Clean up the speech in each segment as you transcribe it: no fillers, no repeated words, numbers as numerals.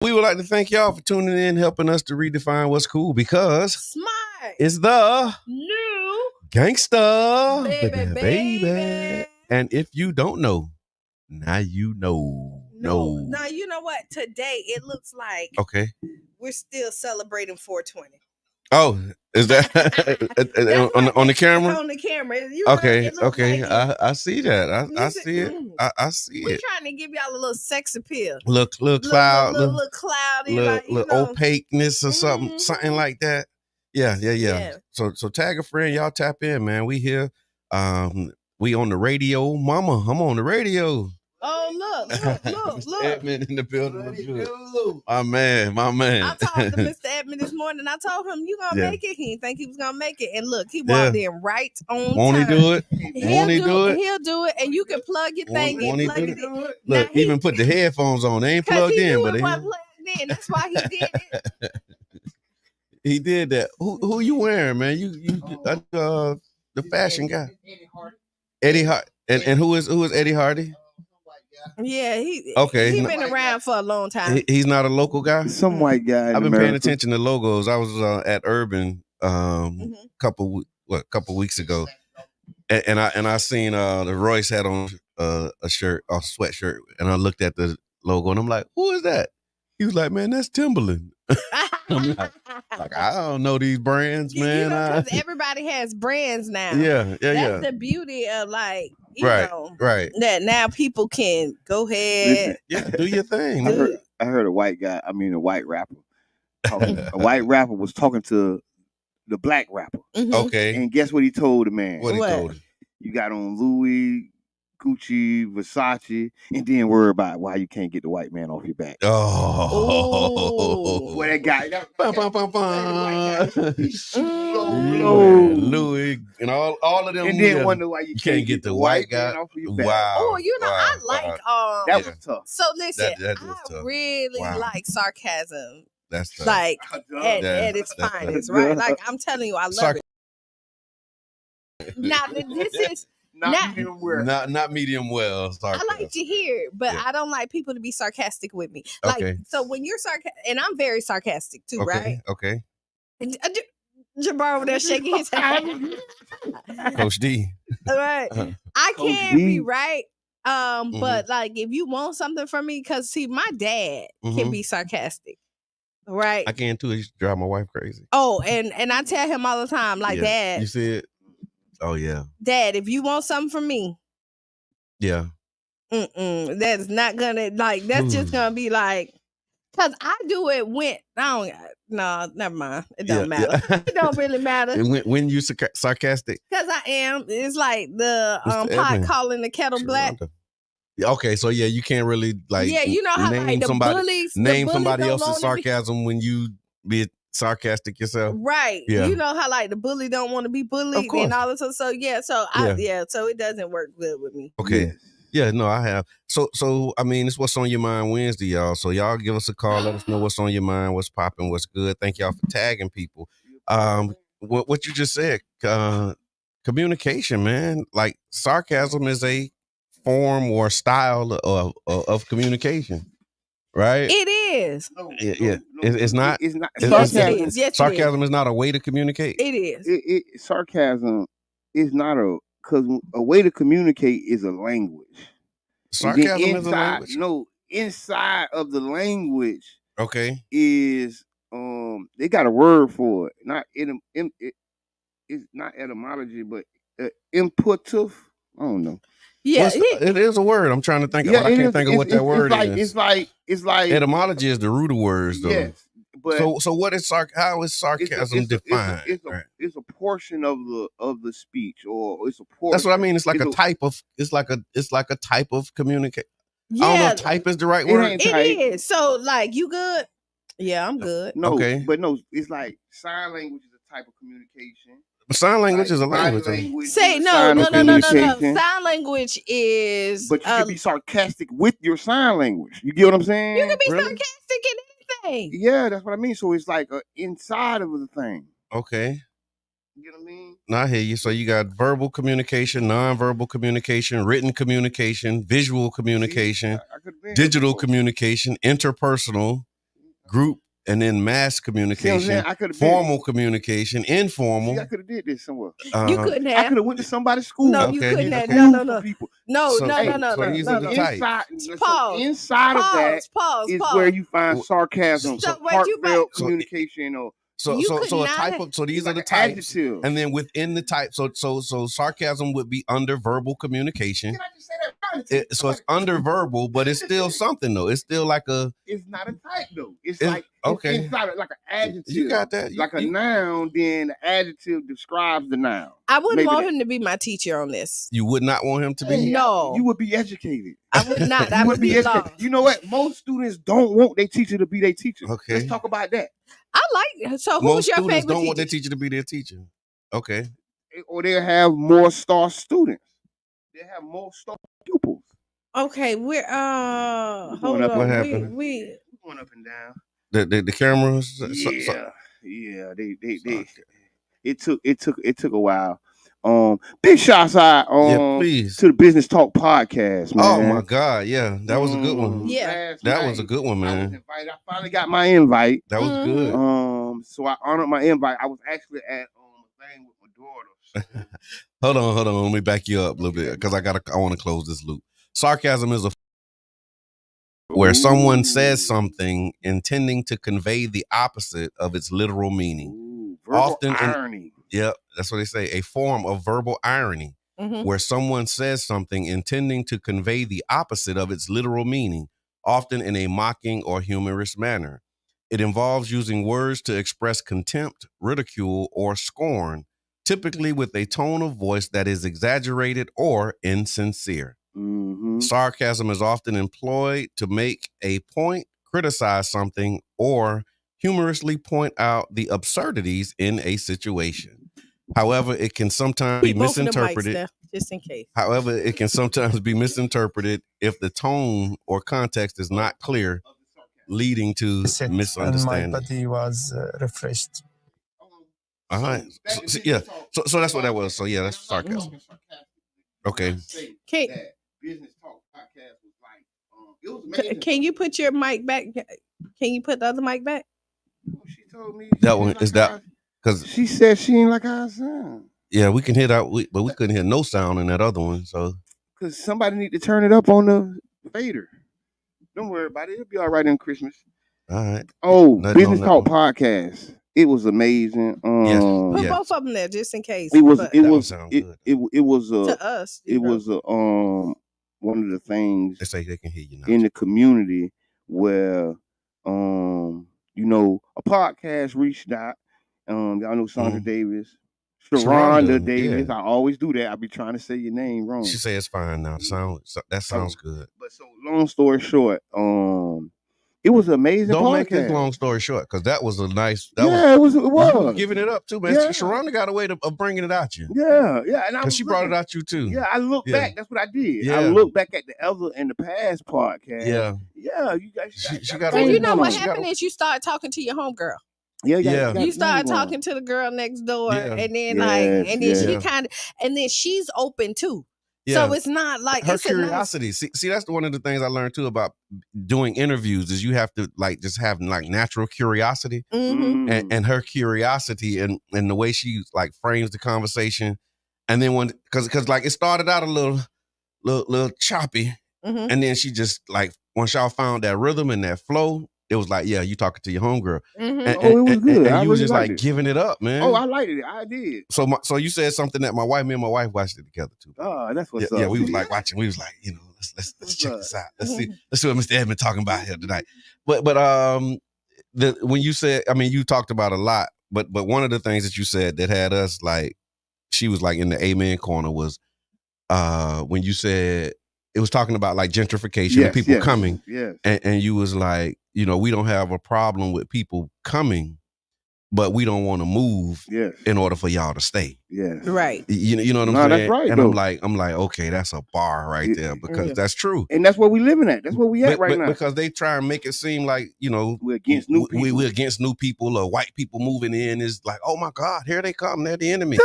We would like to thank y'all for tuning in, helping us to redefine what's cool because Smart. it's the New. gangsta Baby. And if you don't know, now you know. No. Now, you know what? Today, it looks like Okay. we're still celebrating 420. Oh, is that on the camera? On the camera. Okay, Like I see that. I see it. I see we're it. trying to give y'all a little sex appeal. Look, cloud, little cloudy, little opaqueness or something like that. Yeah. So tag a friend, y'all tap in, man. We here. We on the radio, mama. I'm on the radio. Oh, look. Edmund in the building. My man. I talked to Mr. Edmund this morning. I told him, you going to make it. He didn't think he was going to make it. And look, he walked in right on Won't time. he do it? He'll do it. And you can plug your thing in. Plug it in. Look, even put the headphones on. They ain't plugged in. But he wasn't plugged in. That's why he did it. He did that. Who you wearing, man? You the fashion guy. Eddie Hardy. And who is Eddie Hardy? Yeah, he been around for a long time. He's not a local guy. Some white guy. I've been paying attention to logos. I was at Urban couple weeks ago, and I seen the Royce had on a sweatshirt, and I looked at the logo, and I'm like, who is that? He was like, man, that's Timberland. I'm like, I don't know these brands, man. Because everybody has brands now. Yeah. That's the beauty of you know, that now people can go ahead. Listen, do your thing. I heard a white rapper. A white rapper was talking to the black rapper. Mm-hmm. Okay. And guess what he told the man? What he told him? You got on Louis, Gucci, Versace, and then worry about why you can't get the white man off your back. Oh. Boy, that guy. Louis and all of them. And then wonder why you can't get the white guy off your back. Wow. Oh, I like that was tough. So listen, that I tough. really like sarcasm. That's tough. At its finest, right? Like I'm telling you, I love it. Now this is not medium well. Not medium well. I like to hear it, but I don't like people to be sarcastic with me. So when you're sarcastic, and I'm very sarcastic too, right? Okay. Jabbar over there shaking his head. Coach D. All right. I can be right. But if you want something from me, because see, my dad can be sarcastic. Right. I can too. He used to drive my wife crazy. Oh, and I tell him all the time, Dad. You see it? Oh yeah. Dad, if you want something from me. Yeah. That's not gonna that's just gonna be cause I do it never mind. It don't matter. It don't really matter. When you sarcastic? Cause I am. It's like the pot calling the kettle black. Okay, so you can't really you know how name the bullies name somebody else's sarcasm when you be sarcastic yourself. Right. Yeah. You know how the bully don't want to be bullied and all this. So it doesn't work good with me. Okay. Yeah, no, I have. So I mean, it's What's on Your Mind Wednesday, y'all. So y'all give us a call, let us know what's on your mind, what's popping, what's good. Thank y'all for tagging people. What you just said, communication, man. Like sarcasm is a form or style of communication, right? It is. It's not. It's not. Sarcasm. Sarcasm is not a way to communicate. It is. Sarcasm is not because a way to communicate is a language. Sarcasm is a language. No, inside of the language, is they got a word for it. It's not etymology, but inputive. I don't know. Yeah, it is a word. I'm trying to think of it. I can't think of what that word is. It's like etymology is the root of words, though. Yes, but so what is how is sarcasm defined? It's a portion of the speech, or it's a portion. That's what I mean. It's like a type of communication. Yeah. I don't know if type is the right word. It is. So you good? Yeah, I'm good. No, but no, it's like sign language is a type of communication. Sign language is a language. Say no. Sign language is. But you can be sarcastic with your sign language. You get what I'm saying? You can be sarcastic in anything. Yeah, that's what I mean. So it's like inside of the thing. Okay. You know what I mean? No, I hear you. So you got verbal communication, nonverbal communication, written communication, visual communication, digital communication, interpersonal. group, and then mass communication, formal communication, informal. See, I could have did this somewhere. You couldn't have. I could have went to somebody's school. No, you couldn't have. No. People. No. So these are the types. Inside of that is where you find sarcasm, heartfelt communication, or so a type of these are the types, adjective. And then within the type, so sarcasm would be under verbal communication. Can I just say that? So it's under verbal, but it's still something though. It's still like a. It's not a type though. It's like okay. It's not like an adjective. You got that? Like a noun, then the adjective describes the noun. I wouldn't want him to be my teacher on this. You would not want him to be. No, you would be educated. I would not. I would be educated. You know what? Most students don't want their teacher to be their teacher. Okay, let's talk about that. I like. So who's your favorite teacher? Most students don't want their teacher to be their teacher. Okay. Or they'll have more star students. They have more star pupils. Okay, we're hold on. What happened? We going up and down. The cameras. Yeah. They. It took a while. Big shots out to the Business Talk podcast, man. Oh my God, yeah, that was a good one. Yeah, that was a good one, man. I finally got my invite. That was good. So I honored my invite. I was actually at a thing with my daughter. Hold on. Let me back you up a little bit because I want to close this loop. Sarcasm is where someone says something intending to convey the opposite of its literal meaning. Often irony. Yeah, that's what they say. A form of verbal irony, where someone says something intending to convey the opposite of its literal meaning, often in a mocking or humorous manner. It involves using words to express contempt, ridicule, or scorn, typically with a tone of voice that is exaggerated or insincere. Sarcasm is often employed to make a point, criticize something, or humorously point out the absurdities in a situation. However, it can sometimes be misinterpreted. Just in case. However, it can sometimes be misinterpreted if the tone or context is not clear, leading to misunderstanding. And my body was refreshed. All right. So that's what that was. So yeah, that's sarcasm. Okay. Business Talk podcast was like, it was amazing. Can you put your mic back? Can you put the other mic back? She told me that one is that because she said she ain't like our sound. Yeah, we can hear that, but we couldn't hear no sound in that other one. So because somebody need to turn it up on the fader. Don't worry about it. It'll be all right in Christmas. All right. Oh, Business Talk podcast. It was amazing. Put both of them there just in case. It was to us. It was one of the things they say they can hear you now in the community where a podcast reached out. Y'all know Sandra Davis, Sharonda Davis. Yeah. I always do that. I be trying to say your name wrong. She say it's fine now. That sounds good. But so long story short, it was an amazing. Don't podcast. Make this long story short, because that was a nice. It was giving it up too, man. Yeah. Sharonda got a way of bringing it out you. Yeah, because she brought it out you too. Yeah, I look back. That's what I did. Yeah. I look back at the other and the past podcast. Yeah, you guys. She got. And you know what happened is you start talking to your homegirl. Yeah. You start talking to the girl next door, and then she kind of, and then she's open too. Yeah. So it's not like her curiosity. See, that's one of the things I learned too about doing interviews is you have to just have natural curiosity, and her curiosity and the way she frames the conversation, and then because it started out a little choppy, and then she just once y'all found that rhythm and that flow. It was you talking to your homegirl. It was good. And you was just giving it up, man. Oh, I liked it. I did. So you said something that me and my wife watched it together too. Oh, that's what's up. Yeah, we was watching. We was let's check this out. Let's see what Mr. Edmond talking about here tonight. But when you said, you talked about a lot, but one of the things that you said that had us she was in the amen corner was when you said it was talking about gentrification and people coming. Yes. And you was we don't have a problem with people coming, but we don't want to move in order for y'all to stay. Yes. Right. You know what I'm saying? That's right. And I'm like, okay, that's a bar right there because that's true. And that's where we living at. That's where we at right now. Because they try and make it seem like, we're against new people. We're against new people or white people moving in is oh my God, here they come. They're the enemy.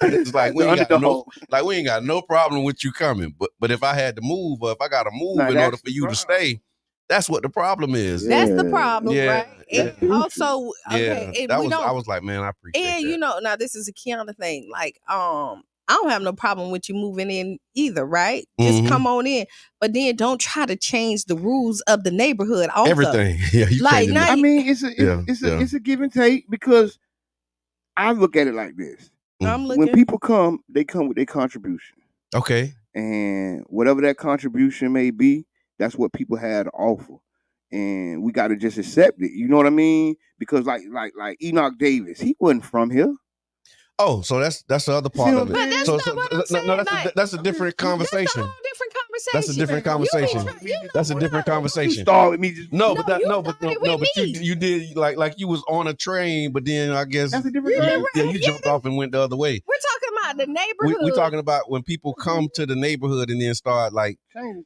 It's we ain't got no problem with you coming. But if I had to move or if I got to move in order for you to stay, That's what the problem is. That's the problem, Yeah. right? Yeah. And also, okay, Yeah. and That we was, don't. I was like, man, I appreciate And that. you know, now this is a Qiana thing. Like, I don't have no problem with you moving in either, right? Just come on in, but then don't try to change the rules of the neighborhood. Also, everything. Yeah, you like, changing now, I mean, it's a give and take because I look at it like this. I'm looking. When people come, they come with their contribution. Okay. And whatever that contribution may be, that's what people had to offer. And we got to just accept it. You know what I mean? Because like Enoch Davis, he wasn't from here. Oh, so that's the other part of it. But that's so, not what I'm saying. No, like, that's a different conversation. That's a whole different conversation. That's a different conversation. That's a different conversation. You start with me. Just, but you did like you was on a train, but then I guess that's a different you jumped off and went the other way. We're talking about the neighborhood. We're talking about when people come to the neighborhood and then start like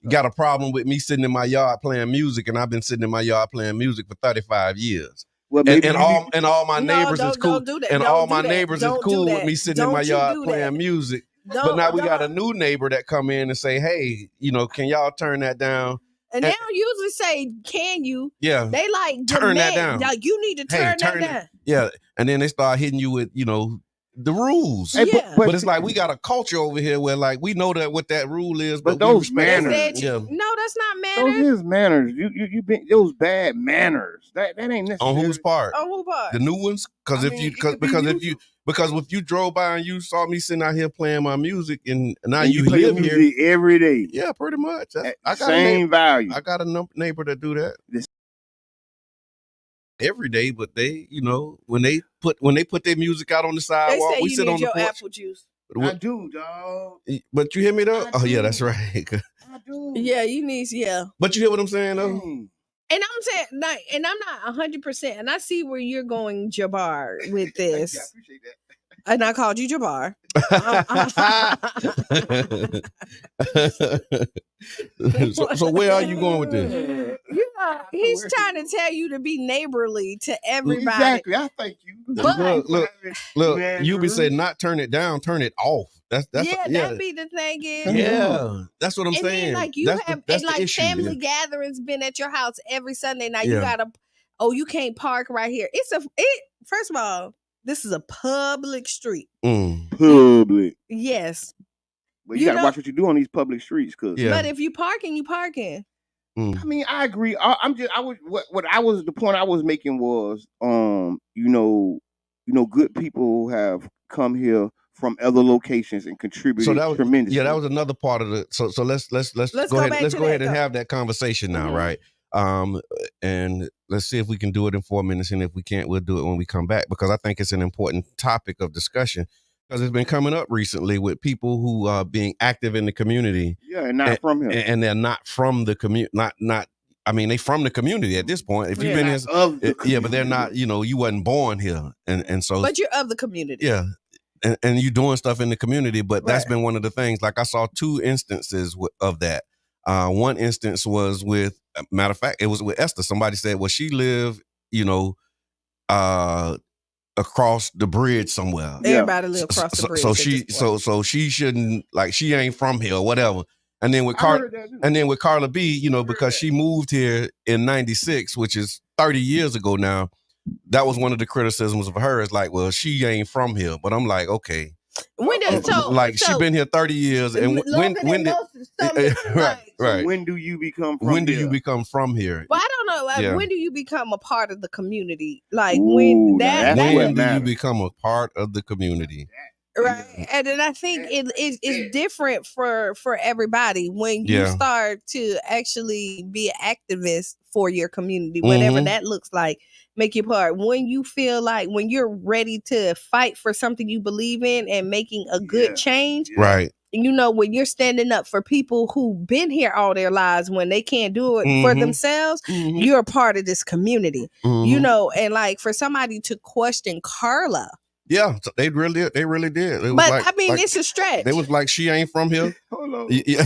got a problem with me sitting in my yard playing music, and I've been sitting in my yard playing music for 35 years. Well, and all my neighbors is cool. And all my neighbors is cool with me sitting in my yard playing music. But now we got a new neighbor that come in and say, hey, can y'all turn that down? And they don't usually say, can you? Yeah. They like turn that down. Like, you need to turn that down. Yeah. And then they start hitting you with, the rules. Hey, but it's like we got a culture over here where like we know that what that rule is, but those manners. No, that's not manners. Those is manners. You been those bad manners. That ain't necessary. On whose part? On who part? The new ones? Because if you drove by and you saw me sitting out here playing my music and now you live here every day. Yeah, pretty much. I got same value. I got a neighbor that do that. Every day, but they, when they put their music out on the sidewalk, we sit on the porch. Your apple juice. I do, dog. But you hear me though? Oh yeah, that's right. I do. Yeah, you need. But you hear what I'm saying though? And I'm saying, like, and I'm not 100%. And I see where you're going, Jabbar, with this. Yeah, I appreciate that. And I called you Jabbar. So where are you going with this? Yeah, he's trying to tell you to be neighborly to everybody. Exactly. I thank you. But, look. You be saying not turn it down, turn it off. That's that be the thing is. Yeah, that's what I'm saying. Then, like family gatherings been at your house every Sunday. Now you gotta. Oh, you can't park right here. First of all, this is a public street. Public. Yes. But you gotta watch what you do on these public streets, But if you parking, you parking. I mean, I agree. The point I was making was, good people have come here from other locations and contributed tremendously. Yeah, that was another part of it. So let's go ahead and have that conversation now, right? And let's see if we can do it in 4 minutes, and if we can't, we'll do it when we come back, because I think it's an important topic of discussion, because it's been coming up recently with people who are being active in the community. Yeah, and not from here. And they're not from the community. I mean, they from the community at this point. If you've been here, but they're not. You wasn't born here, and so. But you're of the community. Yeah, and you're doing stuff in the community. But that's been one of the things. Like I saw 2 instances of that. One instance was with, matter of fact, it was with Esther. Somebody said, well, she lived, across the bridge somewhere. Everybody live across the bridge. So she shouldn't, like, she ain't from here or whatever. And then with Carla B, because she moved here in 96, which is 30 years ago now, that was one of the criticisms of her, is like, well, she ain't from here. But I'm like, okay. She been here 30 years, and when did right? When do you become from when do you become from here? Well, I don't know. Like, when do you become a part of the community? Like, when do you become a part of the community? Right. And then I think it's different for everybody when you start to actually be an activist for your community, whatever that looks like. Make your part. When you feel like, when you're ready to fight for something you believe in and making a good change. Right. When you're standing up for people who've been here all their lives, when they can't do it for themselves, you're a part of this community. And like, for somebody to question Carla. Yeah, they really did. It but like, I mean, it's a stretch. They was like, she ain't from here. Hold on. Yeah.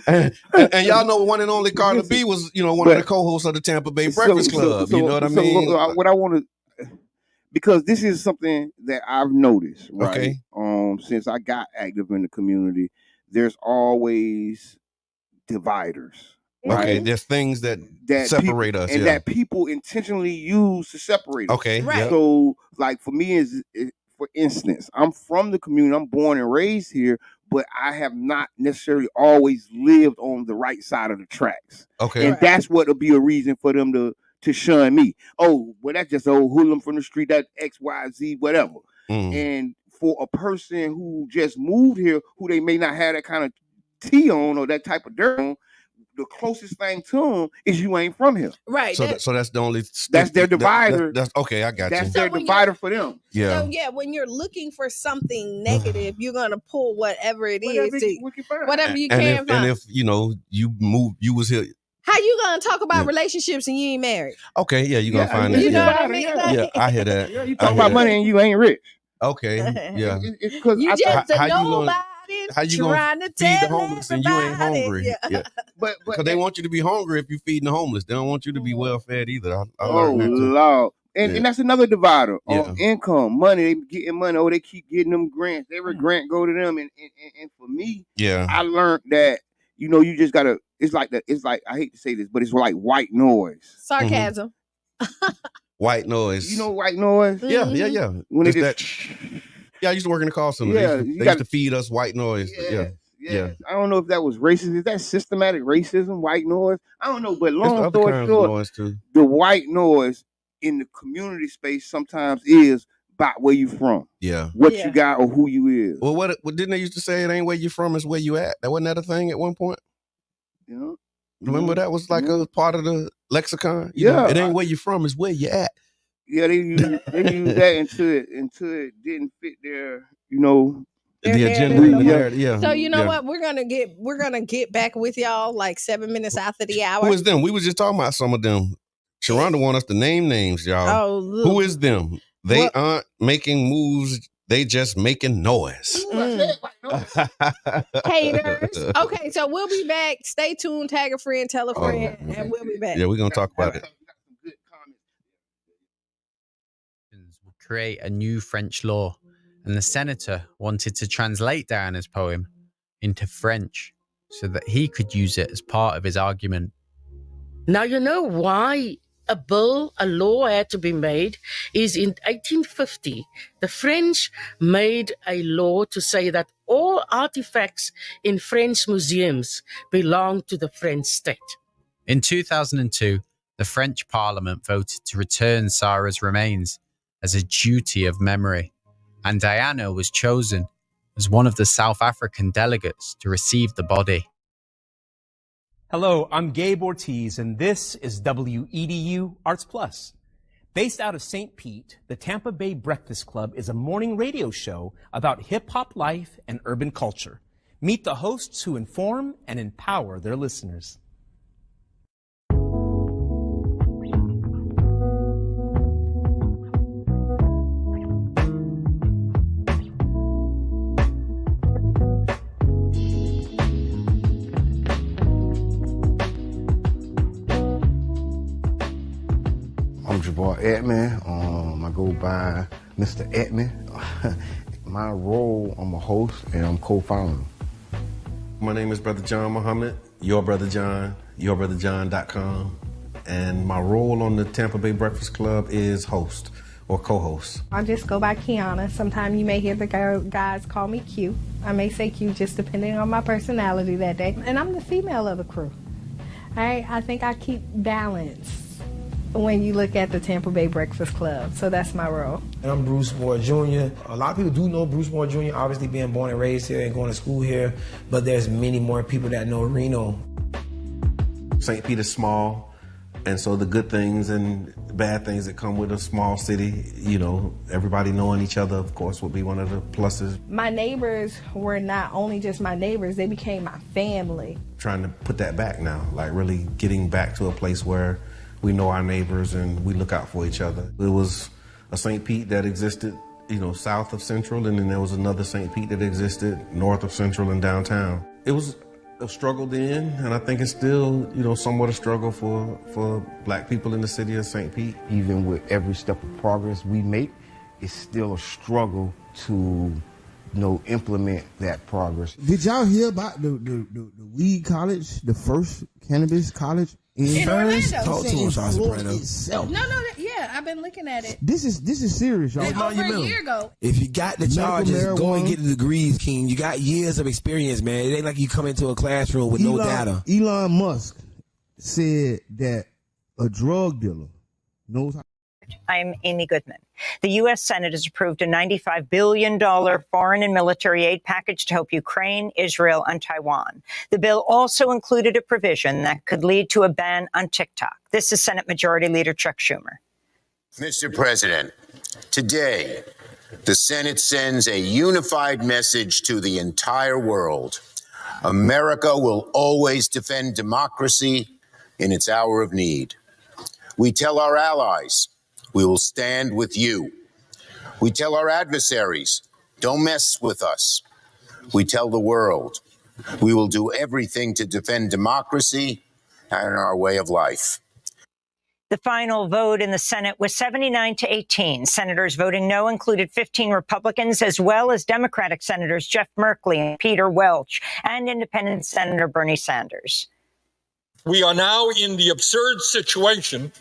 and y'all know one and only Carla B was, one of the co-hosts of the Tampa Bay Breakfast Club. You know what I mean? What I want to, because this is something that I've noticed, right? Okay. Since I got active in the community, there's always dividers. Okay, Right? there's things that That separate people, us, and yeah. that people intentionally use to separate us. Okay, Right. yeah. So, like for me, for instance, I'm from the community. I'm born and raised here, but I have not necessarily always lived on the right side of the tracks. Okay. And Right. that's what will be a reason for them to shun me. Oh, well, that's just old hoodlum from the street. That X, Y, Z, whatever. And for a person who just moved here, who they may not have that kind of tea on or that type of dirt on, the closest thing to them is you ain't from here. Right. So that's the only That's their divider. That's okay, I got That's you. So their when divider for them. Yeah. So yeah, when you're looking for something negative, you're gonna pull whatever it is, whatever you can find. And if you know you was here. How you gonna talk about relationships and you ain't married? Okay, yeah, you're gonna find that. You know Yeah. what I mean? Yeah, I hear that. Yeah, you talk about money and you ain't rich. Okay, yeah. It's because You just how you nobody gonna trying to feed tell the homeless and you ain't everybody. hungry? Yeah. but Because they want you to be hungry if you're feeding the homeless. They don't want you to be well fed either. I oh learned that too. Lord. And that's another divider. Yeah. Income, money, they getting money. Oh, they keep getting them grants. Every grant go to them. And for me, Yeah. I learned that, you just gotta, it's like I hate to say this, but it's like white noise. Sarcasm. White noise. You know white noise? Yeah. When It's it that, yeah, I used to work in the call center. Yeah, they used to feed us white noise. Yeah. I don't know if that was racist. Is that systematic racism, white noise? I don't know, but long story short, noise too. The white noise in the community space sometimes is about where you from. Yeah. What you got or who you is. Well, what didn't they used to say? It ain't where you from, it's where you at. That wasn't that a thing at one point? Yeah. Remember that was like a part of the lexicon? You Yeah. know, it ain't where you from, it's where you at. Yeah, they use that until it didn't fit their, the agenda. Yeah. So you know what? We're gonna get back with y'all like 7 minutes after the hour. Who is them? We was just talking about some of them. Sharonda want us to name names, y'all. Oh, look. Who is them? They aren't making moves. They just making noise. Haters. Okay, so we'll be back. Stay tuned. Tag a friend, tell a friend, and we'll be back. Yeah, we're gonna talk about it. Would create a new French law, and the senator wanted to translate Diana's poem into French so that he could use it as part of his argument. Now, you know why a law had to be made is in 1850, the French made a law to say that all artifacts in French museums belong to the French state. In 2002, the French Parliament voted to return Sarah's remains as a duty of memory, and Diana was chosen as one of the South African delegates to receive the body. Hello, I'm Gabe Ortiz, and this is WEDU Arts Plus. Based out of St. Pete, the Tampa Bay Breakfast Club is a morning radio show about hip-hop life and urban culture. Meet the hosts who inform and empower their listeners. I'm Jabbar Edman. I go by Mr. Edman. My role, I'm a host and I'm co-founder. My name is Brother John Muhammad, Your Brother John, yourbrotherjohn.com. And my role on the Tampa Bay Breakfast Club is host or co-host. I just go by Qiana. Sometimes you may hear the guys call me Q. I may say Q just depending on my personality that day. And I'm the female of the crew. I think I keep balance when you look at the Tampa Bay Breakfast Club. So that's my role. And I'm Bruce Moore Jr. A lot of people do know Bruce Moore Jr., obviously being born and raised here and going to school here, but there's many more people that know Reno. St. Pete is small, and so the good things and bad things that come with a small city, everybody knowing each other, of course, would be one of the pluses. My neighbors were not only just my neighbors, they became my family. Trying to put that back now, like really getting back to a place where we know our neighbors and we look out for each other. It was a St. Pete that existed, south of Central, and then there was another St. Pete that existed north of Central and downtown. It was a struggle then, and I think it's still, somewhat a struggle for Black people in the city of St. Pete. Even with every step of progress we make, it's still a struggle to implement that progress. Did y'all hear about the weed college, the first cannabis college in Orlando? Talk to him, Florida itself. No, yeah, I've been looking at it. This is serious, y'all. Over a year ago. If you got the charges, go and get the degrees, King. You got years of experience, man. It ain't like you come into a classroom with no data. Elon Musk said that a drug dealer knows how. I'm Amy Goodman. The U.S. Senate has approved a $95 billion foreign and military aid package to help Ukraine, Israel, and Taiwan. The bill also included a provision that could lead to a ban on TikTok. This is Senate Majority Leader Chuck Schumer. Mr. President, today, the Senate sends a unified message to the entire world. America will always defend democracy in its hour of need. We tell our allies, we will stand with you. We tell our adversaries, don't mess with us. We tell the world, we will do everything to defend democracy and our way of life. The final vote in the Senate was 79-18. Senators voting no included 15 Republicans, as well as Democratic Senators Jeff Merkley and Peter Welch, and Independent Senator Bernie Sanders. We are now in the absurd situation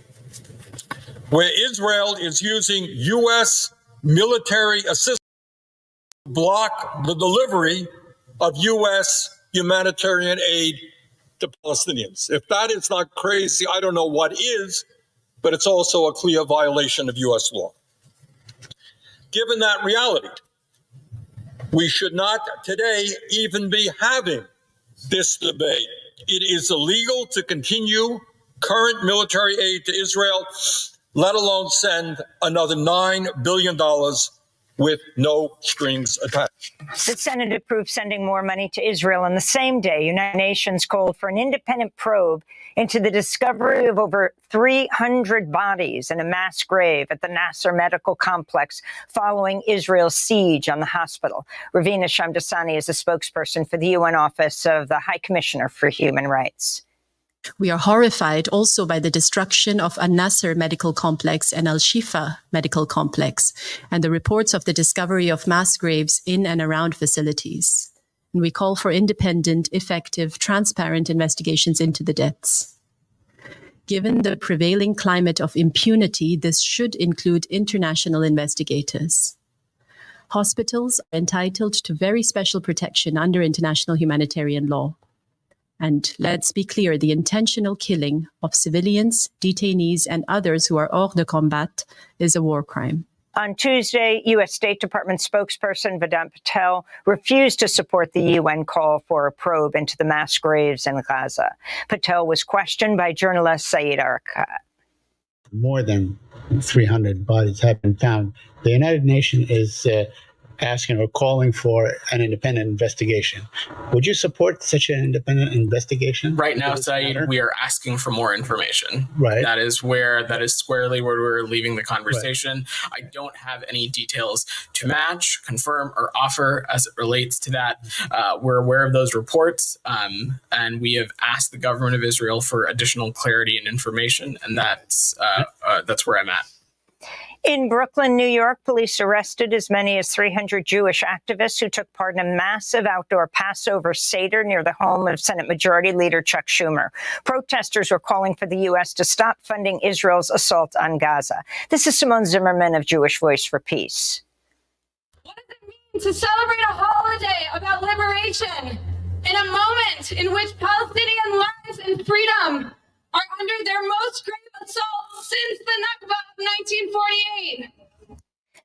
where Israel is using U.S. military assistance to block the delivery of U.S. humanitarian aid to Palestinians. If that is not crazy, I don't know what is, but it's also a clear violation of U.S. law. Given that reality, we should not today even be having this debate. It is illegal to continue current military aid to Israel, let alone send another $9 billion with no strings attached. The Senate approved sending more money to Israel on the same day. United Nations called for an independent probe into the discovery of over 300 bodies in a mass grave at the Nasser Medical Complex following Israel's siege on the hospital. Ravina Shamdasani is a spokesperson for the UN Office of the High Commissioner for Human Rights. We are horrified also by the destruction of Al-Nasser Medical Complex and Al-Shifa Medical Complex and the reports of the discovery of mass graves in and around facilities. And we call for independent, effective, transparent investigations into the deaths. Given the prevailing climate of impunity, this should include international investigators. Hospitals are entitled to very special protection under international humanitarian law. And let's be clear, the intentional killing of civilians, detainees, and others who are hors de combat is a war crime. On Tuesday, U.S. State Department spokesperson Vedant Patel refused to support the UN call for a probe into the mass graves in Gaza. Patel was questioned by journalist Saeed Arakat. More than 300 bodies have been found. The United Nations is asking or calling for an independent investigation. Would you support such an independent investigation? Right now, Saeed, we are asking for more information. Right. That is squarely where we're leaving the conversation. Right. I don't have any details to match, confirm, or offer as it relates to that. We're aware of those reports, and we have asked the government of Israel for additional clarity and information, and that's where I'm at. In Brooklyn, New York, police arrested as many as 300 Jewish activists who took part in a massive outdoor Passover Seder near the home of Senate Majority Leader Chuck Schumer. Protesters were calling for the U.S. to stop funding Israel's assault on Gaza. This is Simone Zimmerman of Jewish Voice for Peace. What does it mean to celebrate a holiday about liberation in a moment in which Palestinian lives and freedom are under their most grave assault since the Nakba of 1948.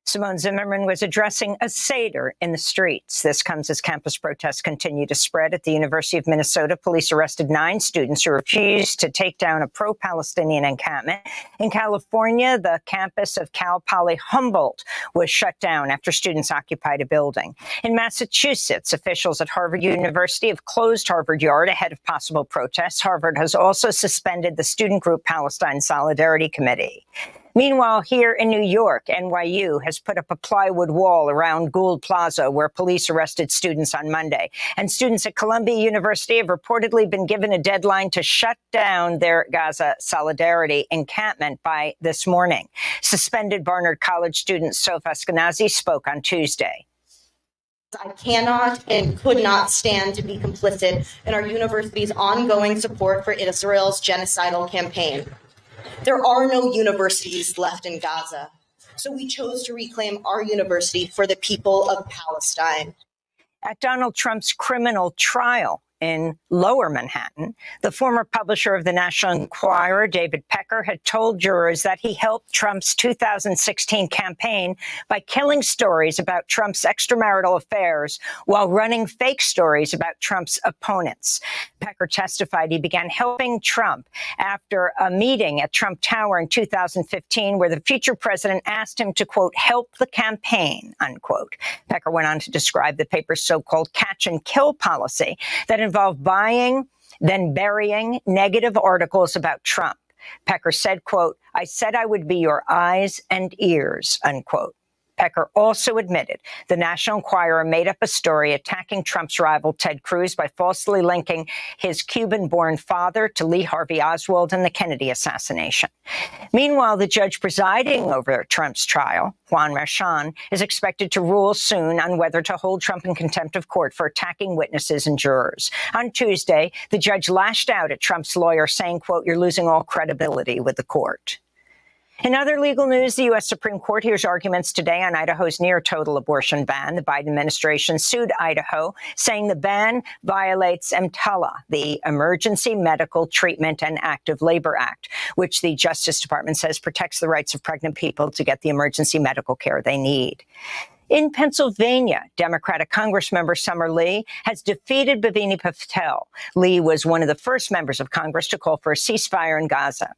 Simone Zimmerman was addressing a Seder in the streets. This comes as campus protests continue to spread. At the University of Minnesota, police arrested 9 students who refused to take down a pro-Palestinian encampment. In California, the campus of Cal Poly Humboldt was shut down after students occupied a building. In Massachusetts, officials at Harvard University have closed Harvard Yard ahead of possible protests. Harvard has also suspended the student group Palestine Solidarity Committee. Meanwhile, here in New York, NYU has put up a plywood wall around Gould Plaza where police arrested students on Monday. And students at Columbia University have reportedly been given a deadline to shut down their Gaza Solidarity encampment by this morning. Suspended Barnard College student Sof Ashkenazi spoke on Tuesday. I cannot and could not stand to be complicit in our university's ongoing support for Israel's genocidal campaign. There are no universities left in Gaza, so we chose to reclaim our university for the people of Palestine. At Donald Trump's criminal trial in Lower Manhattan, the former publisher of the National Enquirer, David Pecker, had told jurors that he helped Trump's 2016 campaign by killing stories about Trump's extramarital affairs while running fake stories about Trump's opponents. Pecker testified he began helping Trump after a meeting at Trump Tower in 2015 where the future president asked him to, quote, help the campaign, unquote. Pecker went on to describe the paper's so-called catch and kill policy that involved buying, then burying negative articles about Trump. Pecker said, quote, I said I would be your eyes and ears, unquote. Pecker also admitted the National Enquirer made up a story attacking Trump's rival Ted Cruz by falsely linking his Cuban-born father to Lee Harvey Oswald and the Kennedy assassination. Meanwhile, the judge presiding over Trump's trial, Juan Merchan, is expected to rule soon on whether to hold Trump in contempt of court for attacking witnesses and jurors. On Tuesday, the judge lashed out at Trump's lawyer, saying, quote, you're losing all credibility with the court. In other legal news, the U.S. Supreme Court hears arguments today on Idaho's near-total abortion ban. The Biden administration sued Idaho, saying the ban violates EMTALA, the Emergency Medical Treatment and Active Labor Act, which the Justice Department says protects the rights of pregnant people to get the emergency medical care they need. In Pennsylvania, Democratic Congressmember Summer Lee has defeated Bhavini Patel. Lee was one of the first members of Congress to call for a ceasefire in Gaza.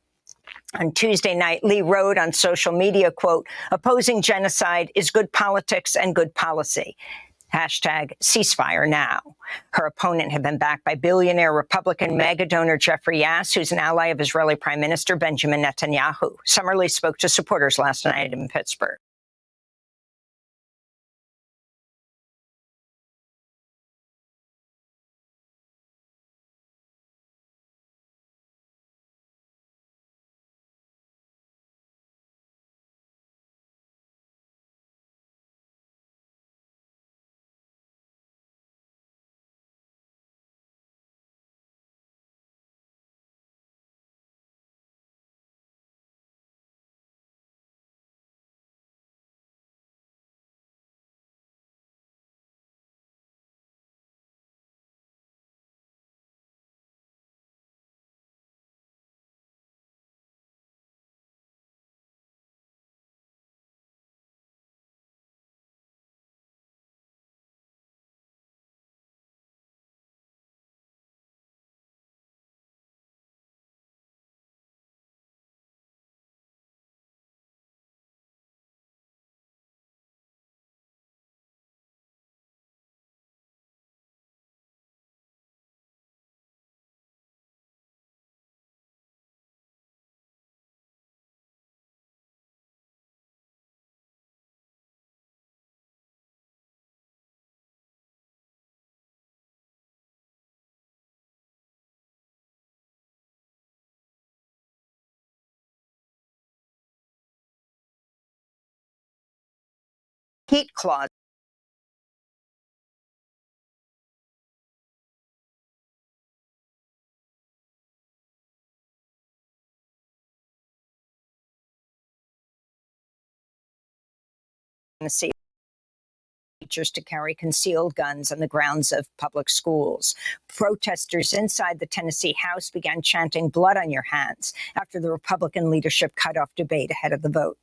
On Tuesday night, Lee wrote on social media, quote, opposing genocide is good politics and good policy. Hashtag ceasefire now. Her opponent had been backed by billionaire Republican mega donor Jeffrey Yass, who's an ally of Israeli Prime Minister Benjamin Netanyahu. Summer Lee spoke to supporters last night in Pittsburgh. Heat clause. Tennessee teachers to carry concealed guns on the grounds of public schools. Protesters inside the Tennessee House began chanting "Blood on your hands" after the Republican leadership cut off debate ahead of the vote.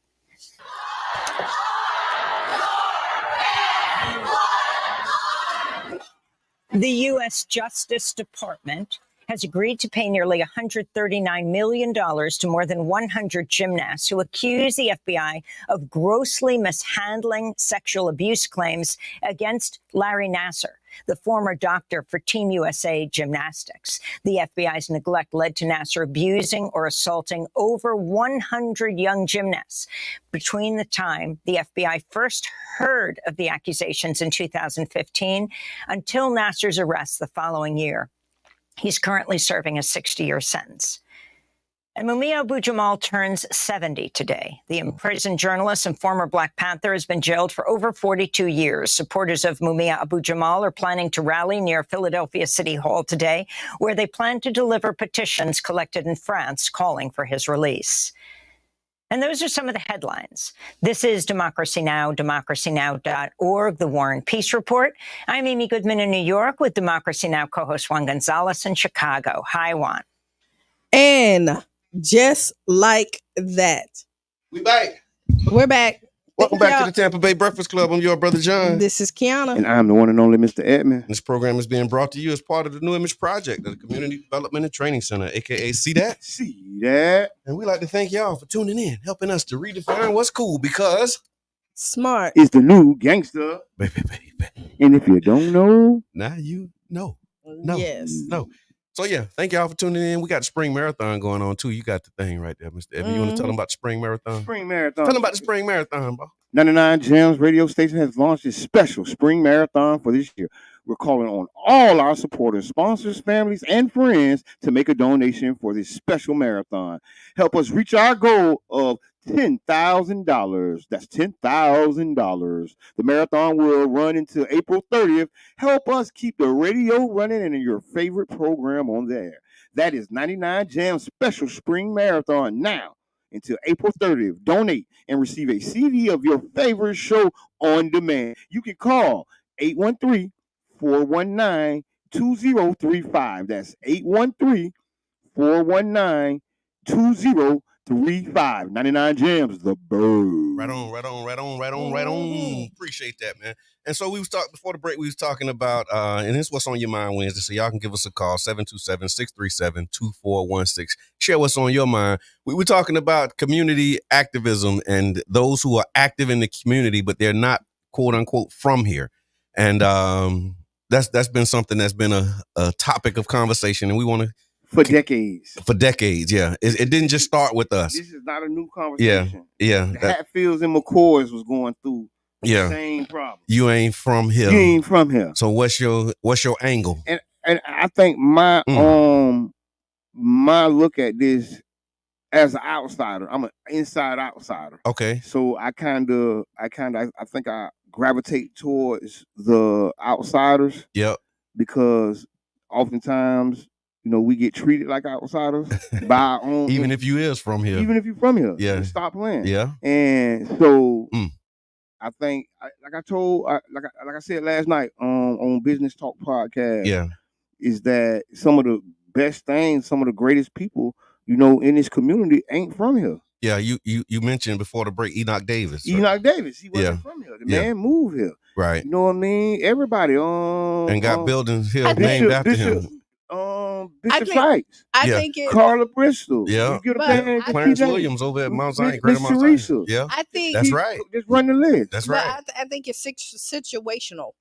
The U.S. Justice Department has agreed to pay nearly $139 million to more than 100 gymnasts who accuse the FBI of grossly mishandling sexual abuse claims against Larry Nassar, the former doctor for Team USA Gymnastics. The FBI's neglect led to Nassar abusing or assaulting over 100 young gymnasts. Between the time the FBI first heard of the accusations in 2015 until Nassar's arrest the following year, he's currently serving a 60-year sentence. And Mumia Abu-Jamal turns 70 today. The imprisoned journalist and former Black Panther has been jailed for over 42 years. Supporters of Mumia Abu-Jamal are planning to rally near Philadelphia City Hall today, where they plan to deliver petitions collected in France calling for his release. And those are some of the headlines. This is Democracy Now!, democracynow.org, The War and Peace Report. I'm Amy Goodman in New York with Democracy Now! Co-host Juan Gonzalez in Chicago. Hi, Juan. And just like that, we back. We're back. Welcome back to the Tampa Bay Breakfast Club. I'm your brother John. This is Qiana. And I'm the one and only Mr. Edmond. This program is being brought to you as part of the New Image Project of the Community Development and Training Center, aka See That? See That. And we'd like to thank y'all for tuning in, helping us to redefine what's cool, because smart is the new gangster. Baby. And if you don't know, now you know. No. Yes. No. So yeah, thank y'all for tuning in. We got the spring marathon going on too. You got the thing right there, Mr. Evan. You want to tell them about the spring marathon? Spring marathon. Tell them about the spring marathon, bro. 99 Gems radio station has launched its special spring marathon for this year. We're calling on all our supporters, sponsors, families, and friends to make a donation for this special marathon. Help us reach our goal of $10,000. That's $10,000. The marathon will run until April 30th. Help us keep the radio running and your favorite program on there. That is 99 Jam Special Spring Marathon now until April 30th. Donate and receive a CD of your favorite show on demand. You can call 813-419-2035. That's 813-419-2035. 99 Jams, the bird. Right on. Appreciate that, man. And so we was talking before the break, we was talking about, and this is what's on your mind Wednesday. So y'all can give us a call, 727-637-2416. Share what's on your mind. We were talking about community activism and those who are active in the community, but they're not, quote unquote, from here. And that's been something that's been a topic of conversation, and we want to for decades. Yeah. It didn't just start with us. This is not a new conversation. Yeah. The Hatfields and McCoys was going through the same problem. You ain't from here. So what's your angle? And I think my look at this as an outsider. I'm an inside outsider. Okay. So I think I gravitate towards the outsiders. Yep. Because oftentimes, we get treated like outsiders by our own. Even if you is from here. Even if you're from here. Yeah. Stop playing. Yeah. And so I think, like I said last night on Business Talk Podcast, is that some of the best things, some of the greatest people, in this community ain't from here. Yeah, you mentioned before the break Enoch Davis. Right? Enoch Davis, he wasn't from here. The man moved here. Right. You know what I mean? Everybody and got buildings here named after him. Bishop Sykes. I think it. Carla Bristol. Yeah. Clarence Williams over at Mount Zion. Miss Teresa. Yeah. I think that's right. Just run the list. That's right. I think it's situational.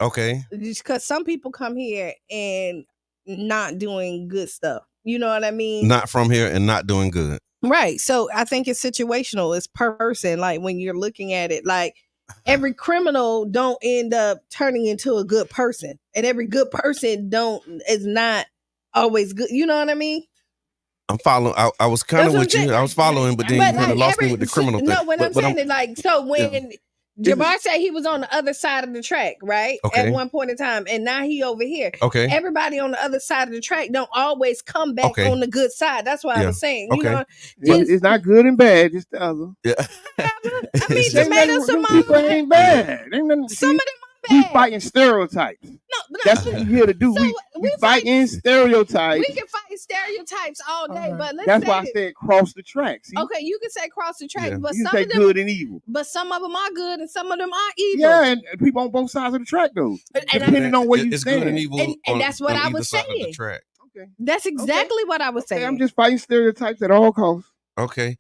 Okay. Because some people come here and not doing good stuff. You know what I mean? Not from here and not doing good. Right. So I think it's situational. It's per person. Like when you're looking at it, like every criminal don't end up turning into a good person, and every good person is not always good. You know what I mean? I'm following. I was kind of with you. I was following, but then you kind of lost me with the criminal thing. No, when I'm saying it, like, so when Jabbar said he was on the other side of the track, right? Okay. At one point in time, and now he over here. Okay. Everybody on the other side of the track don't always come back on the good side. That's what I was saying. You know, it's not good and bad, just the other. Yeah. I mean, tomatoes and people ain't bad. Some of them we fighting stereotypes. No, that's what we're here to do. So we fighting stereotypes. We can fight stereotypes all day, but that's why I said cross the tracks. See? Okay, you can say cross the tracks, but you some say of them good and evil. But some of them are good and some of them are evil. Yeah, and people on both sides of the track though, depending on where you stand. Good and evil, and that's what I was saying. Track. Okay, that's exactly what I was saying. I'm just fighting stereotypes at all costs. Okay.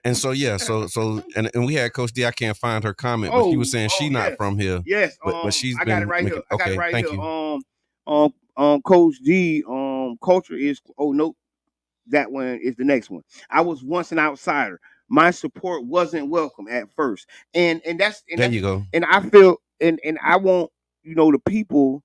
And so and we had Coach D. I can't find her comment, but she was saying she's not from here. Yes, but she's I got it right here. I got it right thank here. You. Coach D. Culture is. Oh no, that one is the next one. I was once an outsider. My support wasn't welcome at first, and there you go. And I feel and I want the people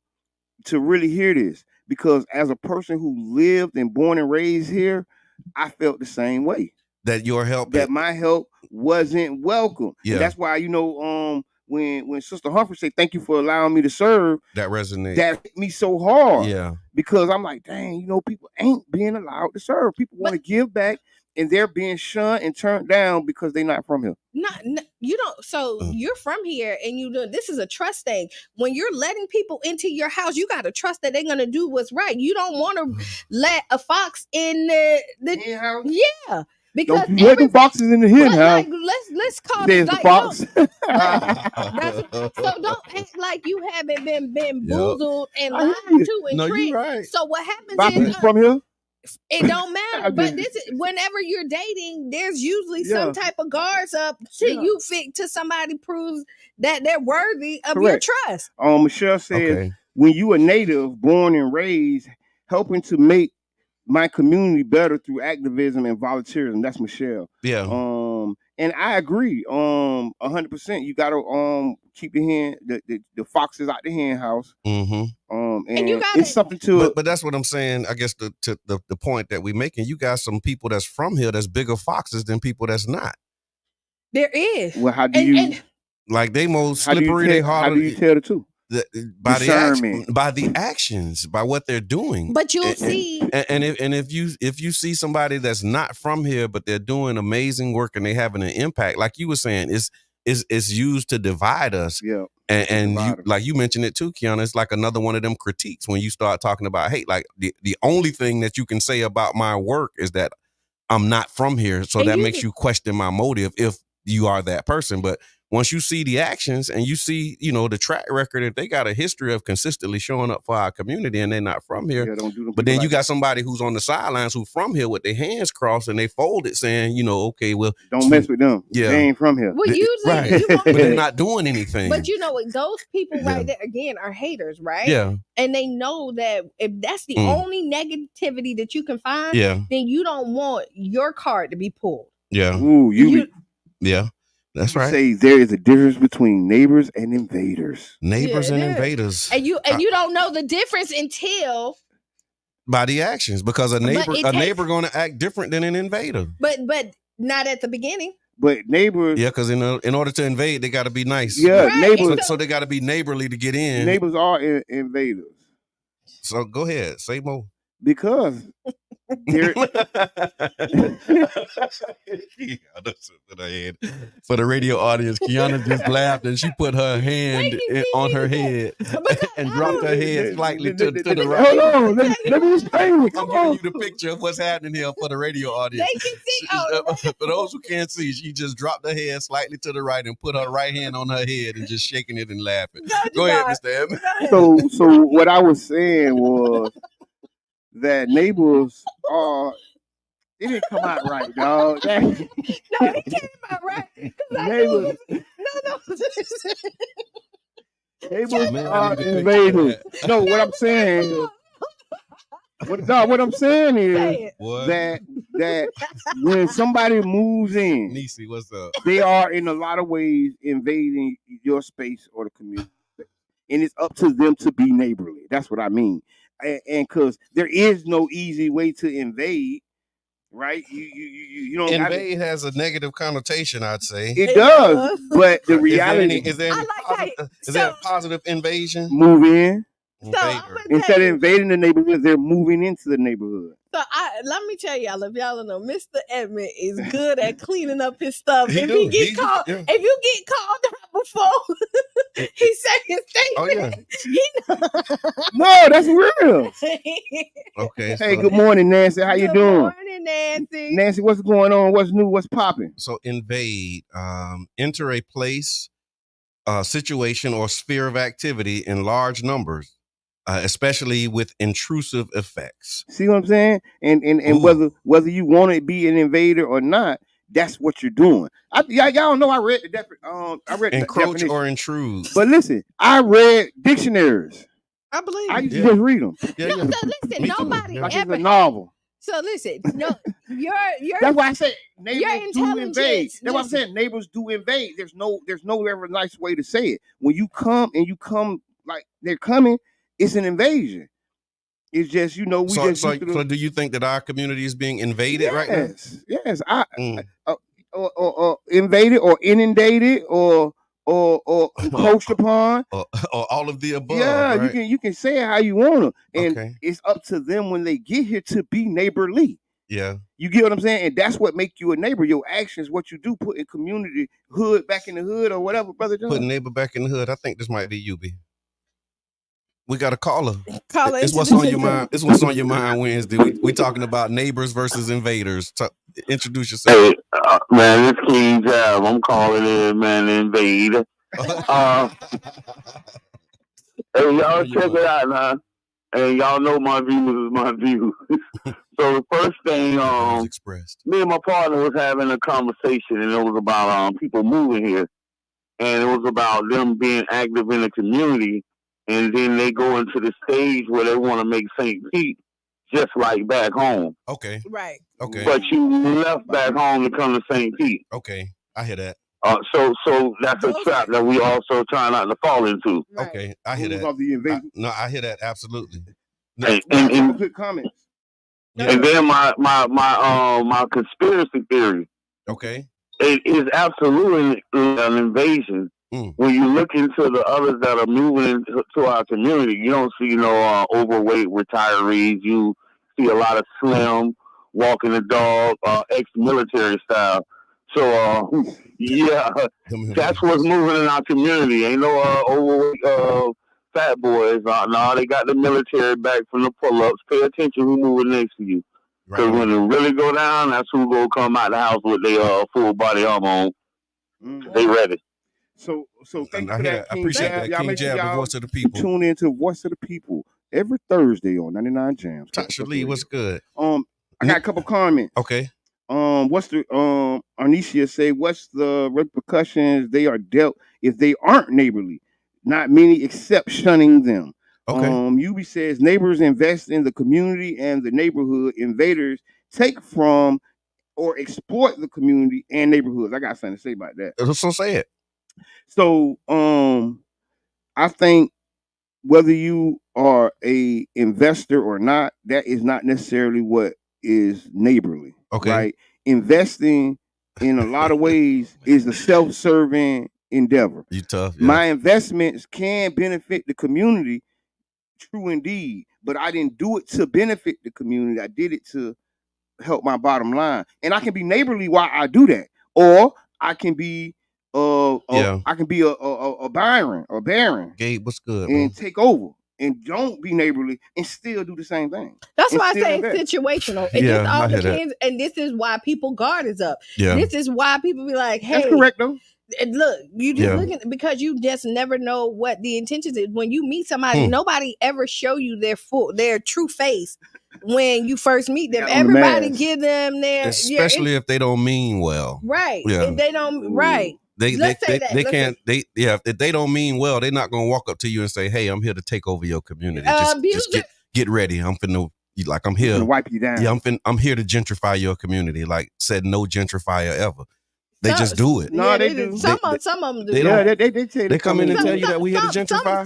to really hear this, because as a person who lived and born and raised here, I felt the same way. That your help, that my help wasn't welcome. Yeah. And that's why, when Sister Humphrey said, "Thank you for allowing me to serve," that resonates. That hit me so hard. Yeah. Because I'm like, dang, people ain't being allowed to serve. People want to give back, and they're being shunned and turned down because they're not from here. You don't. So you're from here, and this is a trust thing. When you're letting people into your house, you got to trust that they're gonna do what's right. You don't want to let a fox in the house. Yeah. Because don't let the foxes in the hen house. Let's call Says it the fox. So don't act like you haven't been bamboozled and lied to and tricked. You're right. So what happens My is people from here. it don't matter. But whenever you're dating, there's usually some type of guards up till you to somebody proves that they're worthy of your trust. Michelle says, when you a native, born and raised, helping to make my community better through activism and volunteerism. That's Michelle. Yeah. And I agree. 100%. You gotta keep your hen the foxes out the hen house. Mm-hmm. And you gotta, it's something to but that's what I'm saying. I guess the point that we're making. You got some people that's from here that's bigger foxes than people that's not. There is. Well, how do you like they more slippery? They harder. How do you tell the truth? By the actions, by what they're doing. But you'll see, and if you see somebody that's not from here, but they're doing amazing work and they having an impact, like you were saying, it's used to divide us. Yeah. And like you mentioned it too, Qiana, it's like another one of them critiques when you start talking about, hey, like the only thing that you can say about my work is that I'm not from here, so that makes you question my motive if you are that person. But once you see the actions and you see, the track record, if they got a history of consistently showing up for our community and they're not from here, but then you got somebody who's on the sidelines who's from here with their hands crossed and they folded saying, okay, well, don't mess with them. Yeah. They ain't from here. Well, usually, but they're not doing anything. But those people right there, again, are haters, right? Yeah. And they know that if that's the only negativity that you can find, then you don't want your card to be pulled. Yeah. Ooh, yeah. That's right. Say there is a difference between neighbors and invaders. Neighbors and invaders. And you don't know the difference until by the actions, because a neighbor going to act different than an invader. But not at the beginning. But neighbors, because in order to invade, they got to be nice. Yeah, right. Neighbors. So they got to be neighborly to get in. Neighbors are invaders. So go ahead, say more. Because for the radio audience, Qiana just laughed and she put her hand on her head and dropped her head slightly to the right. Hold on, let me explain. I'm giving you the picture of what's happening here for the radio audience. They can see. For those who can't see, she just dropped her head slightly to the right and put her right hand on her head and just shaking it and laughing. Go ahead, Mr. Evans. So what I was saying was that neighbors are. It didn't come out right, dog. No, it came out right. Neighbors. Neighbors are invaders. No, what I'm saying is. What I'm saying is that when somebody moves in, Niecy, what's up? They are in a lot of ways invading your space or the community, and it's up to them to be neighborly. That's what I mean. And because there is no easy way to invade, right? You don't invade has a negative connotation, I'd say. It does, but the reality is there a positive invasion? Move in. So instead of invading the neighborhood, they're moving into the neighborhood. So let me tell y'all, if y'all don't know, Mr. Edmund is good at cleaning up his stuff. If you get called out before, he said his statement. No, that's real. Okay. Hey, good morning, Nancy. How you doing? Good morning, Nancy. Nancy, what's going on? What's new? What's popping? So invade, enter a place, situation, or sphere of activity in large numbers. Especially with intrusive effects. See what I'm saying? And whether you want to be an invader or not, that's what you're doing. Y'all know I read the encroach definition. Or intrude. But listen, I read dictionaries. I believe I used to just read them. So listen, nobody like ever. It's a novel. So listen, no, you're. That's why I said neighbors do invade. That's why I'm saying neighbors do invade. There's no ever nice way to say it. When you come like they're coming. It's an invasion. It's just, you know, we So, just so, used to so do you think that our community is being invaded right now? Yes. Or invaded or inundated or encroached upon. Or all of the above. Yeah, right? you can say it how you want to, and Okay. it's up to them when they get here to be neighborly. Yeah. You get what I'm saying? And that's what make you a neighbor. Your actions, what you do, put in community, hood, back in the hood or whatever, Brother John. Put neighbor back in the hood. I think this might be you, B. We got a caller. Caller, It's what's on your mind. It's what's on your mind Wednesday. We talking about neighbors versus invaders. Introduce yourself. Hey, man, it's King Jab. I'm calling in, man, invade. Hey, y'all check it out now. And y'all know my views is my views. So the first thing, me and my partner was having a conversation, and it was about people moving here, and it was about them being active in the community, and then they go into the stage where they want to make St. Pete just like back home. Okay. Right. Okay. But you left back home to come to St. Pete. Okay. I hear that. So that's a trap that we also try not to fall into. Okay. I hear that. I hear that absolutely. And good comments. And then my conspiracy theory. Okay. It is absolutely an invasion. When you look into the others that are moving into our community, you don't see overweight retirees. You see a lot of slim, walking the dog, ex-military style. So yeah, that's what's moving in our community. Ain't no overweight fat boys. No, they got the military back from the pull-ups. Pay attention who moving next to you. Because when it really go down, that's who gonna come out the house with their full body armor on. They ready. So thank you I for hear that, I King appreciate Jab. that. Y'all King make sure Jab, the y'all voice of the people. tune into Voice of the People every Thursday on 99 Jams. Tasha Lee, what's good? I got a couple comments. Okay. What's the Arnesia say? What's the repercussions they are dealt if they aren't neighborly? Not many except shunning them. Okay. Yubi says neighbors invest in the community and the neighborhood. Invaders take from or exploit the community and neighborhoods. I got something to say about that. So say it. So I think whether you are a investor or not, that is not necessarily what is neighborly. Okay. Right? Investing in a lot of ways is a self-serving endeavor. You tough. Yeah. My investments can benefit the community, true indeed, but I didn't do it to benefit the community. I did it to help my bottom line. And I can be neighborly while I do that. Or I can be I can be a Byron or Baron. Gabe, what's good? And take over and don't be neighborly and still do the same thing. That's and why I still say invest. it's situational. It Yeah, just all I hear that. depends, and this is why people guard is up. Yeah. This is why people be like, "Hey, That's correct though." And look, you just Yeah. looking because you just never know what the intentions is. When you meet somebody, nobody ever show you their true face when you first meet them. Yeah, on the Everybody mask. give them their Especially if they don't mean well. right. Yeah. If they don't right. They Let's say that. they Let's can't if they don't mean well, they're not gonna walk up to you and say, "Hey, I'm here to take over your community. Just get ready. I'm finna I'm here to wipe you down. Yeah, I'm here to gentrify your community." Like said, no gentrifier ever. They just do it. No, they do. Some of them do. They Yeah, don't. they tell you They come in and tell you that we here to Some gentrify.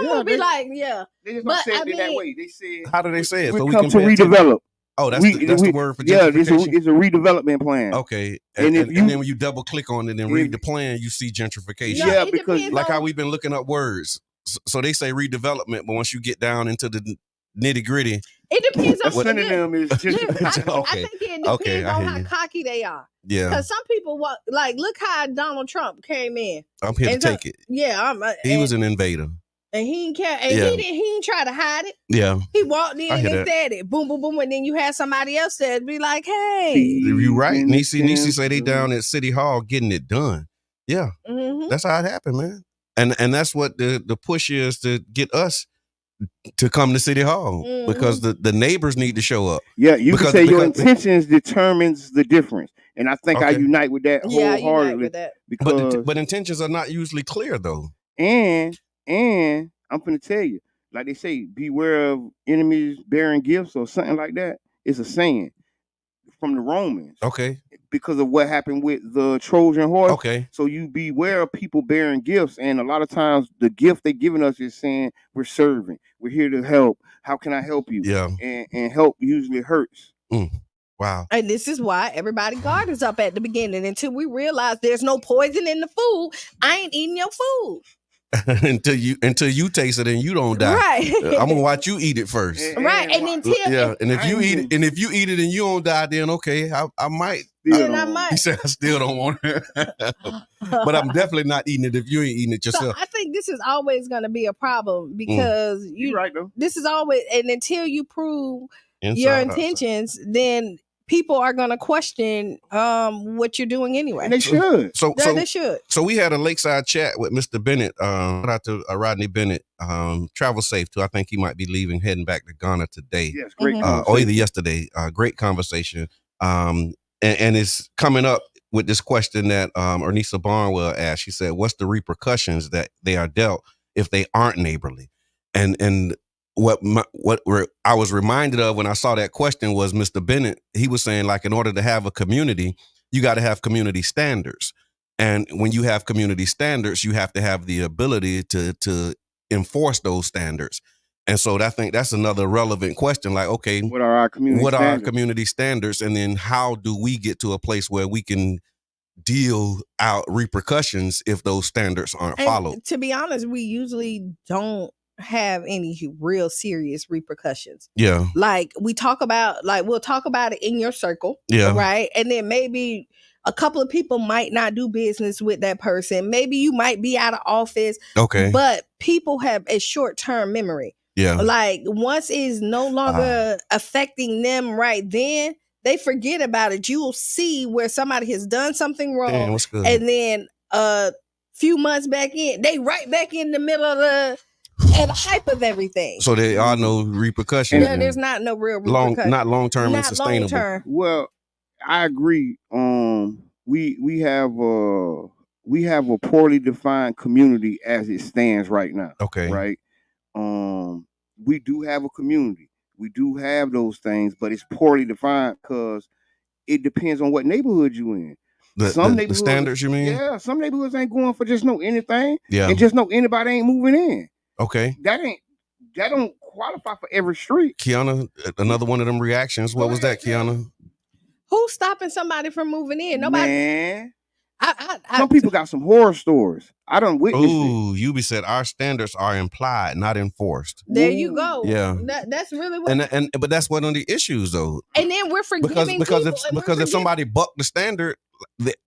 will be like, yeah. They just But don't say I it that mean, way. They said How do they say it? we So we come can to pay attention? redevelop. Oh, that's the word for yeah, gentrification. it's a redevelopment plan. Okay, And if then when you double click on it and read the plan, you see gentrification. No, Yeah, it because depends Like on- how we've been looking up words. So they say redevelopment, but once you get down into the nitty gritty, it depends a on what synonym is gentrification. I Okay. think it depends Okay, I on hear how you. cocky they are. Yeah, Because some people look how Donald Trump came in. I'm here to And so- take it. Yeah, He was an invader. and he didn't care, and Yeah. he didn't try to hide it. Yeah, He walked in I hear and that. said it, boom, boom, boom, and then you had somebody else that be like, "Hey, you right. in Nisi the say they down at City Hall getting it done. Yeah, mhm. that's how it happened, man. And that's what the push is to get us to come to City Hall because the neighbors need to show up. Yeah, you Because- can say your because- intentions determines the difference, and I think I Okay. unite with that Yeah, I unite wholeheartedly with that. because But intentions are not usually clear though. and I'm gonna tell you, like they say, beware of enemies bearing gifts or something like that. It's a saying from the Romans. Okay. because of what happened with the Trojan horse. Okay. So you beware of people bearing gifts, and a lot of times the gift they're giving us is saying we're serving, we're here to help. How can I help you? Yeah. And help usually hurts. Wow. And this is why everybody guard is up at the beginning until we realize there's no poison in the food. I ain't eating your food. until you taste it and you don't die. Right. I'm gonna watch you eat it first. Right. And then and if you eat it, and if you eat it and you don't die, then okay, I might. I might. He said I still don't want it. But I'm definitely not eating it if you ain't eating it yourself. So I think this is always going to be a problem because you're right though. This is always, and until you prove Inside, your intentions, then people are going to question what you're doing anyway. And they should. They should. So we had a lakeside chat with Mr. Bennett. Shout out to Rodney Bennett. Travel safe too. I think he might be heading back to Ghana today. Yes, great. Or either yesterday. Great conversation. And it's coming up with this question that Ernisa Barnwell asked. She said, "What's the repercussions that they are dealt if they aren't neighborly?" And what I was reminded of when I saw that question was Mr. Bennett. He was saying, like, in order to have a community, you got to have community standards. And when you have community standards, you have to have the ability to enforce those standards. And so I think that's another relevant question. Like, okay, what are our community standards? And then how do we get to a place where we can deal out repercussions if those standards aren't followed? To be honest, we usually don't have any real serious repercussions. Yeah. Like we'll talk about it in your circle. Yeah. Right. And then maybe a couple of people might not do business with that person. Maybe you might be out of office. Okay. But people have a short-term memory. Yeah. Like once it's no longer affecting them right then, they forget about it. You will see where somebody has done something wrong. Damn, what's good? And then a few months back in, they right back in the middle of the hype of everything. So there are no repercussions. Yeah, there's not no real repercussions. Not long-term and sustainable. Long-term. Well, I agree. We have a poorly defined community as it stands right now. Okay. Right. We do have a community. We do have those things, but it's poorly defined because it depends on what neighborhood you in. The standards, you mean? Yeah, some neighborhoods ain't going for just no anything. Yeah. And just know anybody ain't moving in. Okay. That don't qualify for every street. Qiana, another one of them reactions. What was that, Qiana? Who's stopping somebody from moving in? Nobody. Man. Some people got some horror stories. I don't witness it. Yubi said our standards are implied, not enforced. There you go. Yeah. That's really what. But that's one of the issues, though. And then we're forgiving because if somebody bucked the standard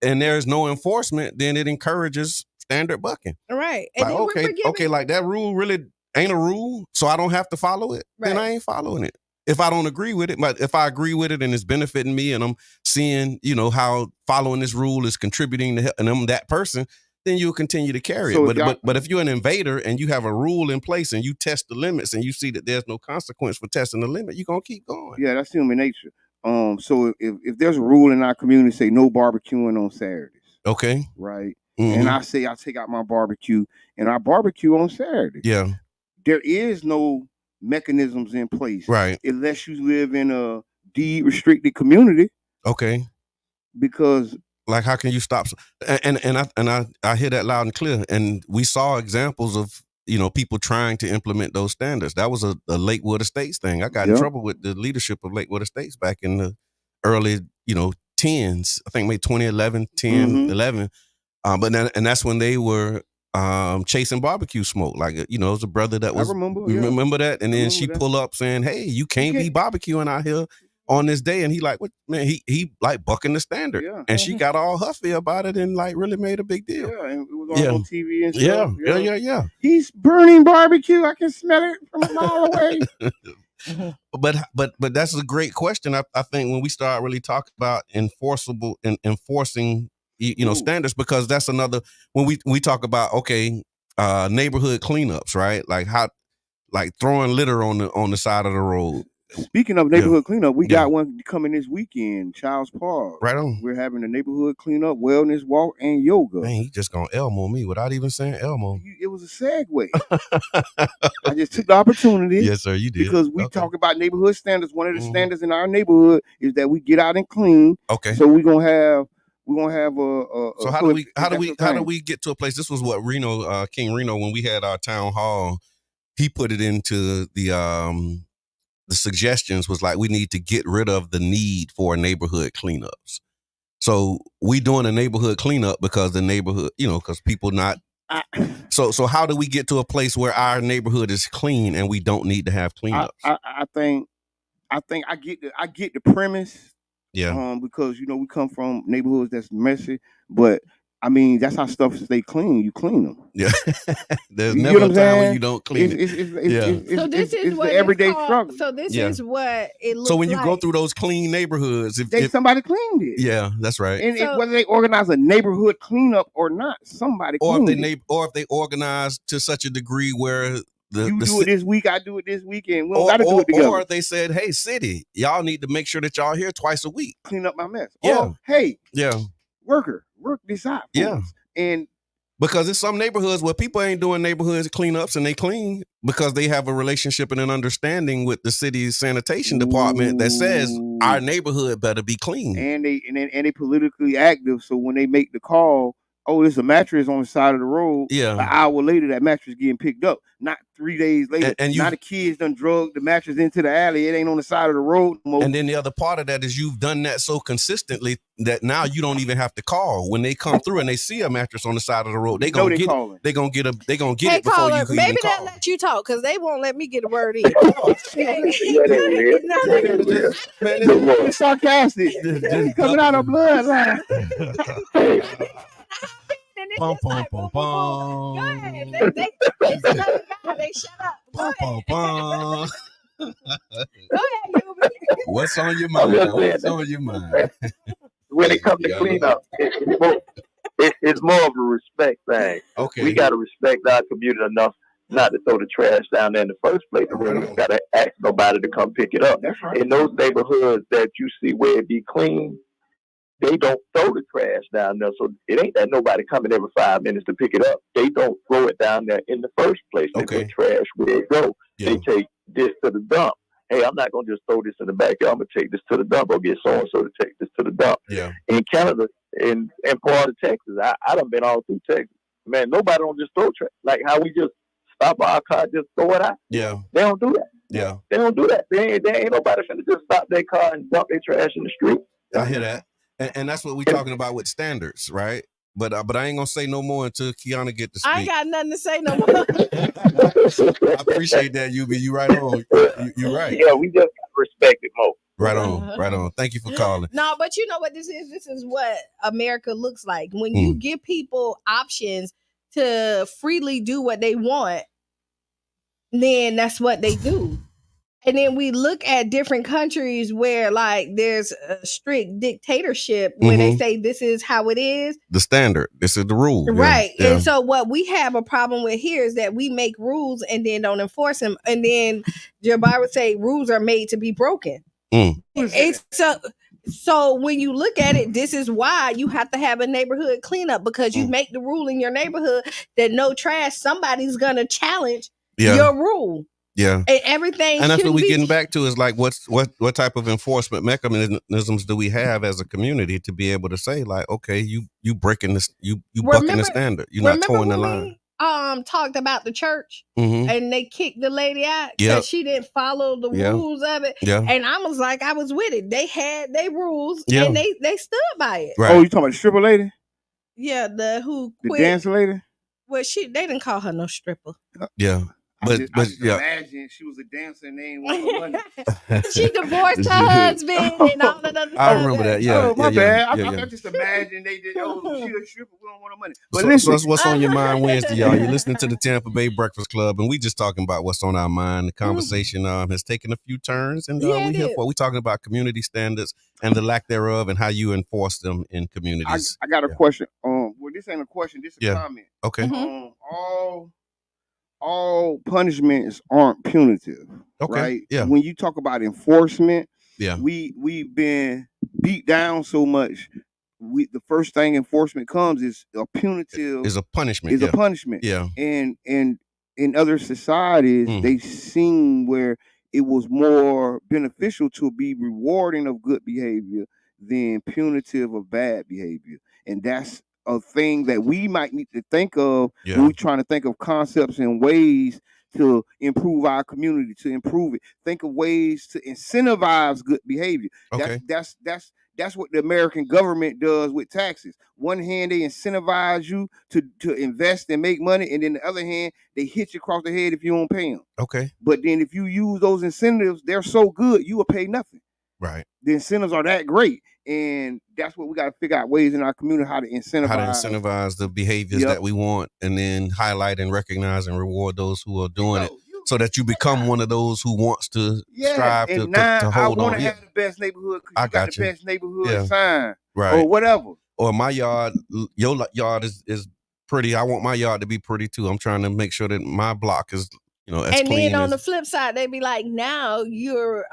and there's no enforcement, then it encourages standard bucking. Right. And Like, then okay, like that rule really ain't a rule, so I don't have to follow it. Right. Then I ain't following it. If I don't agree with it, but if I agree with it and it's benefiting me and I'm seeing, how following this rule is contributing to help, and I'm that person, then you'll continue to carry it. But if you're an invader and you have a rule in place and you test the limits and you see that there's no consequence for testing the limit, you're going to keep going. Yeah, that's human nature. So if there's a rule in our community, say no barbecuing on Saturdays. Okay. Right. Mm-hmm. And I say I take out my barbecue and I barbecue on Saturday. Yeah. There is no mechanisms in place, right? Unless you live in a deed restricted community. Okay. Because like, how can you stop? And I hear that loud and clear. And we saw examples of people trying to implement those standards. That was a Lakewood Estates thing. I got in trouble with the leadership of Lakewood Estates back in the early 10s. I think maybe 2011, 10, 11. But that's when they were chasing barbecue smoke. Like, it was a brother that was, remember that? And then she pull up saying, hey, you can't be barbecuing out here on this day. And he like, what, man, he like bucking the standard. Yeah. And she got all huffy about it and like really made a big deal. Yeah, and it was all on TV and stuff. Yeah. He's burning barbecue. I can smell it from a mile away. But that's a great question. I think when we start really talking about enforcing standards, because that's another, when we talk about neighborhood cleanups, right? Like throwing litter on the side of the road. Speaking of neighborhood cleanup, we got one coming this weekend, Child's Park. Right on. We're having a neighborhood cleanup, wellness walk, and yoga. Man, he just gonna Elmo me without even saying Elmo. It was a segue. I just took the opportunity. Yes, sir, you did. Because we talk about neighborhood standards. One of the standards in our neighborhood is that we get out and clean. Okay. So we're gonna have a. So how do we get to a place? This was what Reno, King Reno, when we had our town hall, he put it into the suggestions was like we need to get rid of the need for neighborhood cleanups. So we doing a neighborhood cleanup because the neighborhood, because people not. So how do we get to a place where our neighborhood is clean and we don't need to have cleanups? I think I get the premise. Yeah. Because we come from neighborhoods that's messy, but I mean that's how stuff stay clean. You clean them. Yeah. There's never a time when you don't clean it. So this is what the everyday struggle. So this is what it looks like. So when you go through those clean neighborhoods, if somebody cleaned it. Yeah, that's right. And whether they organize a neighborhood cleanup or not, somebody cleaned it. Or if they organize to such a degree where you do it this week, I do it this weekend. We don't got to do it together. Or they said, "Hey, city, y'all need to make sure that y'all here twice a week, clean up my mess." Yeah. Or, hey, yeah, work this out. Yeah, and because there's some neighborhoods where people ain't doing neighborhoods cleanups and they clean because they have a relationship and an understanding with the city's sanitation department that says our neighborhood better be clean. And they politically active, so when they make the call, oh, there's a mattress on the side of the road. Yeah. An hour later, that mattress getting picked up. Not 3 days later. And now the kids done drug the mattress into the alley. It ain't on the side of the road no more. And then the other part of that is you've done that so consistently that now you don't even have to call. When they come through and they see a mattress on the side of the road, they gonna get it. They gonna get it before caller, you can maybe even they'll call. let you talk because they won't let me get a word in. It's sarcastic. It's coming out of bloodline. Bum, bum, bum, bum. Go ahead. They shut up. Bum, bum, bum. Go ahead, What's on your mind? What's on your mind? When it comes to cleanup, it's more of a respect thing. Okay. We got to respect our community enough not to throw the trash down there in the first place. We don't got to ask nobody to come pick it up. That's right. In those neighborhoods that you see where it be clean, they don't throw the trash down there. So it ain't that nobody coming every 5 minutes to pick it up. They don't throw it down there in the first place. They put trash where it go. Yeah. They take this to the dump. Hey, I'm not going to just throw this in the backyard. I'm going to take this to the dump or get so-and-so to take this to the dump. Yeah. In Canada, in part of Texas, I done been all through Texas. Man, nobody don't just throw trash. Like how we just stop our car, just throw it out. Yeah. They don't do that. Yeah. They don't do that. They ain't nobody finna just stop their car and dump their trash in the street. I hear that. And that's what we're talking about with standards, right? But I ain't gonna say no more until Qiana get to speak. I ain't got nothing to say no more. I appreciate that, UB. You right on. You right. Yeah, we just gotta respect it more. Right on. Right on. Thank you for calling. No, but you know what this is? This is what America looks like. When you give people options to freely do what they want, then that's what they do. And then we look at different countries where like there's a strict dictatorship where they say this is how it is. The standard. This is the rule. Right. Yeah. And so what we have a problem with here is that we make rules and then don't enforce them. And then Jabbar would say rules are made to be broken. It's so when you look at it, this is why you have to have a neighborhood cleanup, because you make the rule in your neighborhood that no trash, somebody's gonna challenge your rule. Yeah. And everything. And that's what we're getting back to is like what type of enforcement mechanisms do we have as a community to be able to say like, okay, you breaking this, you bucking the standard. You're not towing the line. Talked about the church and they kicked the lady out because she didn't follow the rules of it. Yeah. And I was like, I was with it. They had their rules and they stood by it. Right. Oh, you talking about the stripper lady? Yeah, the dancer lady? Well, they didn't call her no stripper. Yeah. I just imagine she was a dancer and they ain't want no money. She divorced her husband and all of that. I remember that. Yeah. Oh, my bad. Yeah, I just imagine they did. Oh, she a stripper. We don't want no money. But So listen, that's what's on your mind Wednesday, y'all. You're listening to the Tampa Bay Breakfast Club, and we just talking about what's on our mind. The conversation has taken a few turns, and we here for. We talking about community standards and the lack thereof, and how you enforce them in communities. I got a question. Well, this ain't a question. This is a comment. Okay. all punishments aren't punitive. Okay. Right? Yeah. When you talk about enforcement, yeah, we've been beat down so much. The first thing enforcement comes is a punitive. Is a punishment. Is a punishment. Yeah. And in other societies, they seen where it was more beneficial to be rewarding of good behavior than punitive of bad behavior, and that's a thing that we might need to think of when we're trying to think of concepts and ways to improve our community, to improve it. Think of ways to incentivize good behavior. Okay. That's what the American government does with taxes. One hand, they incentivize you to invest and make money, and then the other hand, they hit you across the head if you don't pay them. Okay. But then if you use those incentives, they're so good, you will pay nothing. Right. The incentives are that great. And that's what we got to figure out ways in our community how to incentivize the behaviors that we want, and then highlight and recognize and reward those who are doing it, so that you become one of those who wants to strive and to hold I on. want to have the best neighborhood because you got the best neighborhood Yeah. sign, Right. or whatever. Or my yard, your yard is pretty. I want my yard to be pretty too. I'm trying to make sure that my block is, as and clean then on as, the flip side, they be like, now you're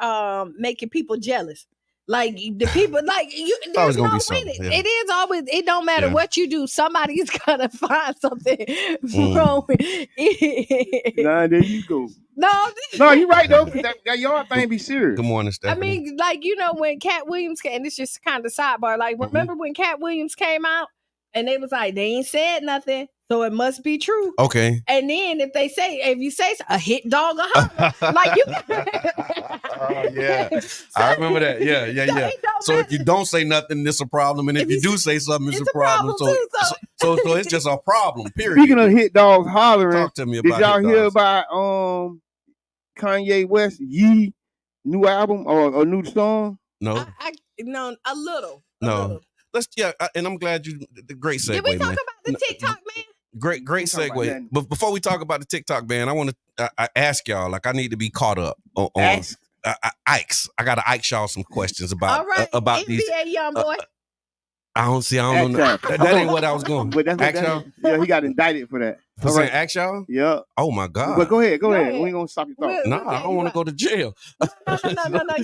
making people jealous. Like the people, like you, there's no winning. Yeah. It is always. It don't matter what you do. Somebody's gonna find something Mm. wrong with it. Nah, there you go. No, you're right though. That yard thing be serious. Good morning, I Stephanie. mean, like, when Cat Williams came, and it's just kind of sidebar. Like, remember when Cat Williams came out and they was like, they ain't said nothing, so it must be true. Okay. And then if you say a hit dog or holler, like you. Oh yeah, I remember that. Yeah. So if you don't say nothing, it's a problem, and if you do say something, it's a problem. So it's just a problem. Period. Speaking of hit dogs hollering, Talk to me about did y'all hit hear dogs. about Kanye West Yee new album or a new song? No, No, a little. no. Let's and I'm glad you. The great segue, Did we talk man. about the TikTok man? Great talk about segue. nothing. But before we talk about the TikTok ban, I want to I ask y'all. Like, I need to be caught up on Ikes. I got to Ike y'all some questions about All right, about NBA these. young boy. I don't know. That ain't what I was going. But that's Ask y'all. yeah, he got indicted for that. For saying ask y'all? Yeah. Oh my God. But go ahead. Go We ahead. ain't gonna stop your thought. Nah, I don't want to go to jail. No, you're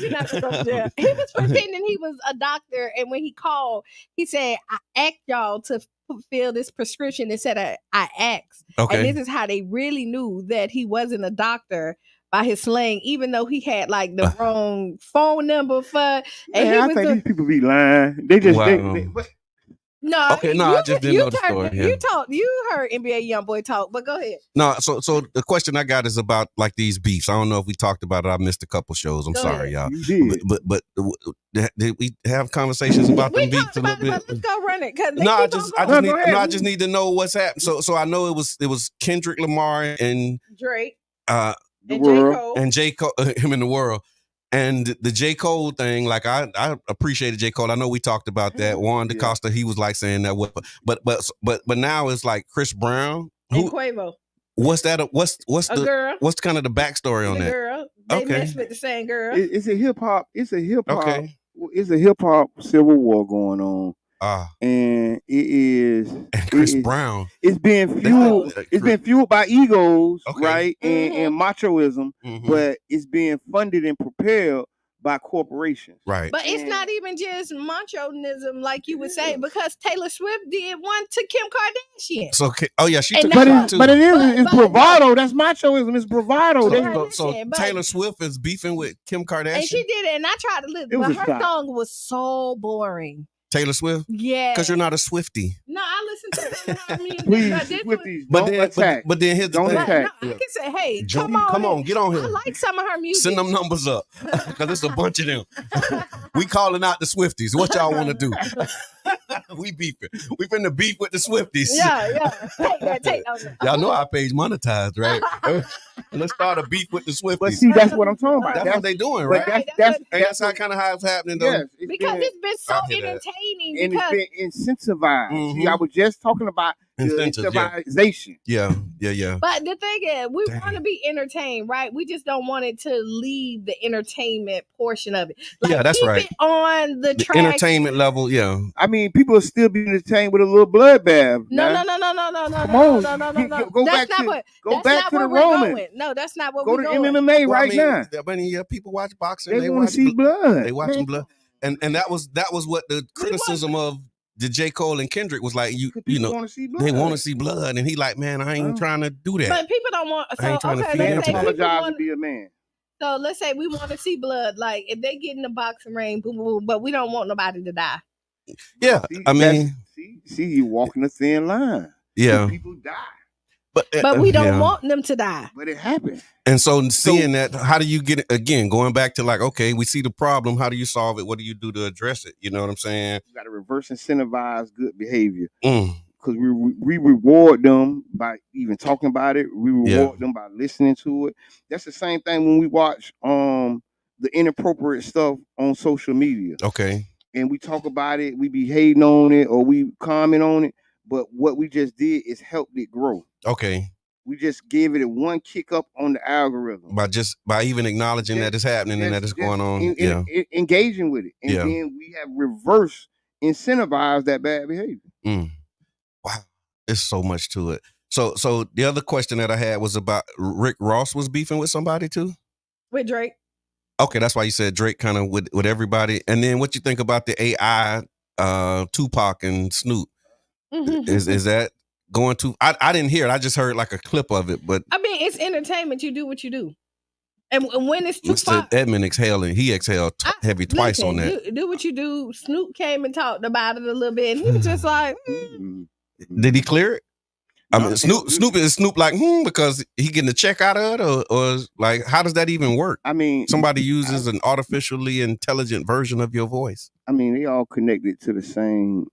not gonna go to jail. He was pretending he was a doctor, and when he called, he said, "I asked y'all to fulfill this prescription." It said, "I asked," Okay. and this is how they really knew that he wasn't a doctor by his slang, even though he had like the wrong phone number for. And Man, I think these people be lying. They just no. Okay, no, I just didn't know the story. Yeah. You heard NBA YoungBoy talk, but go ahead. No, so the question I got is about like these beefs. I don't know if we talked about it. I missed a couple shows. I'm Go sorry, ahead. y'all. You did. But did we have conversations about We them beefs talked a about little it, bit? but let's go run it. No, I just need to know what's happening. So I know it was Kendrick Lamar and Drake and J. Cole. and J. Cole, him in the world. And the J. Cole thing, like I appreciated J. Cole. I know we talked about that. Juan DaCosta, he was like saying that, but now it's like Chris Brown. And Quavo. What's that? What's A girl. What's kind of the backstory on The that? girl. They mess with the same girl. It's a hip hop. It's a hip hop. Okay. It's a hip hop civil war going on. And it is. And Chris Brown. It's being fueled. It's been fueled by egos, right, and machoism, but it's being funded and propelled by corporations. Right. But it's not even just machoism, like you would say, because Taylor Swift did one to Kim Kardashian. So, she And took that's- it too. But it is. It's bravado. That's machoism. It's bravado. So Listen, but- Taylor Swift is beefing with Kim Kardashian. And she did it, and I tried to listen, It was but a her shot. song was so boring. Taylor Swift? Yeah. Because you're not a Swiftie. No, I listened to her music. Please, but this Swifties, But don't then, attack. but then here's the Don't thing. attack. I can say, hey, Joe, come on, get on here. I like some of her music. Send them numbers up because it's a bunch of them. We calling out the Swifties. What y'all want to do? We beefing. We finna beef with the Swifties. Yeah. Take that. Y'all know our page monetized, right? Let's start a beef with the Swifties. But see, that's what I'm talking about. That's what they doing, but right? that's That's how kind of how it's happening, though. yes, Because it's been so I hear that. entertaining and it's been incentivized. See, I was just talking about the incentivization. Yeah. But the thing is, we want to be entertained, right? We just don't want it to leave the entertainment portion of it. Like, that's keep right. it on the track. Entertainment level, yeah. I mean, people are still being entertained with a little bloodbath. No. Come on, go back to the Roman. No, that's not what go we're to going. MMA right now. People watch boxing. They want to see blood. They watching blood, and that was what the criticism of the J. Cole and Kendrick was like. You know, they want to see blood, and he like, man, I ain't trying to do that. But people don't want. So, I ain't trying to feed them. Apologize to be a man. So let's say we want to see blood. Like if they get in the boxing ring, boom, boom, but we don't want nobody to die. Yeah, I mean, see, you walking a thin line. Yeah, people die. But we don't want them to die. But it happened. And so seeing that, how do you get it again? Going back to like, okay, we see the problem. How do you solve it? What do you do to address it? You know what I'm saying? You got to reverse incentivize good behavior. Because we reward them by even talking about it. We reward them by listening to it. That's the same thing when we watch the inappropriate stuff on social media. Okay. And we talk about it, we be hating on it, or we comment on it. But what we just did is helped it grow. Okay. We just gave it a one kick up on the algorithm. By even acknowledging that it's happening and that it's going on. Engaging with it. And then we have reverse incentivized that bad behavior. Wow. There's so much to it. So the other question that I had was about Rick Ross was beefing with somebody too? With Drake. Okay, that's why you said Drake kind of with everybody. And then what you think about the AI, Tupac and Snoop? Is that going to? I didn't hear it. I just heard like a clip of it. But I mean, it's entertainment. You do what you do. And when it's Tupac, Mr. Edmund exhaling, he exhaled heavy twice on that. Do what you do. Snoop came and talked about it a little bit, and he was just like, Did he clear it? I mean, Snoop like because he getting a check out of it, or like how does that even work? I mean, somebody uses an artificially intelligent version of your voice. I mean, they all connected to the same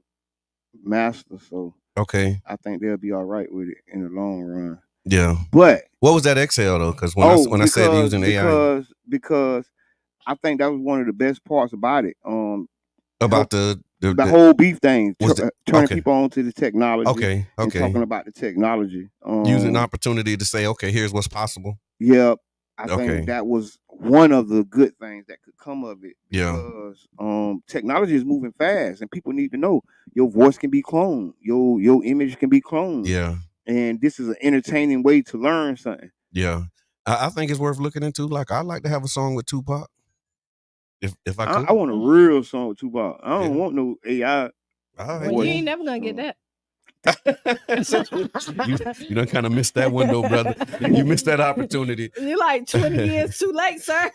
master, so okay, I think they'll be all right with it in the long run. Yeah, but what was that exhale though? Because when I said using AI, because I think that was one of the best parts about it. About the whole beef thing, turning people onto the technology. Okay. And talking about the technology, using an opportunity to say, okay, here's what's possible. Yep, I think that was one of the good things that could come of it. Because technology is moving fast, and people need to know your voice can be cloned, your image can be cloned. Yeah, and this is an entertaining way to learn something. Yeah, I think it's worth looking into. Like, I'd like to have a song with Tupac. If I could, I want a real song with Tupac. I don't want no AI. Well, you ain't never gonna get that. you done kind of missed that window, brother. You missed that opportunity. You're like 20 years too late, sir.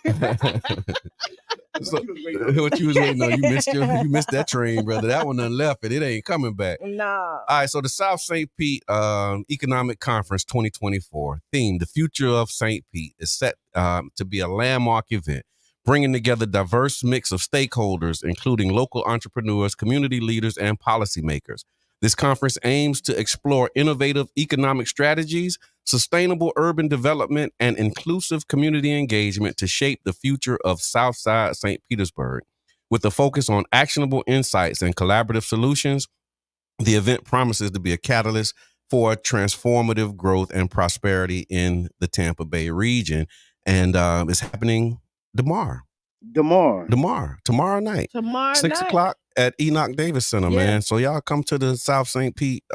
So, what you was waiting on? You missed that train, brother. That one done left it. It ain't coming back. No. All right. So the South St. Pete Economic Conference 2024 theme, the future of St. Pete, is set to be a landmark event, bringing together diverse mix of stakeholders, including local entrepreneurs, community leaders, and policymakers. This conference aims to explore innovative economic strategies, sustainable urban development, and inclusive community engagement to shape the future of Southside St. Petersburg. With a focus on actionable insights and collaborative solutions, the event promises to be a catalyst for transformative growth and prosperity in the Tampa Bay region. And it's happening tomorrow night. 6 o'clock at Enoch Davis Center, man. So y'all come to the South St. Pete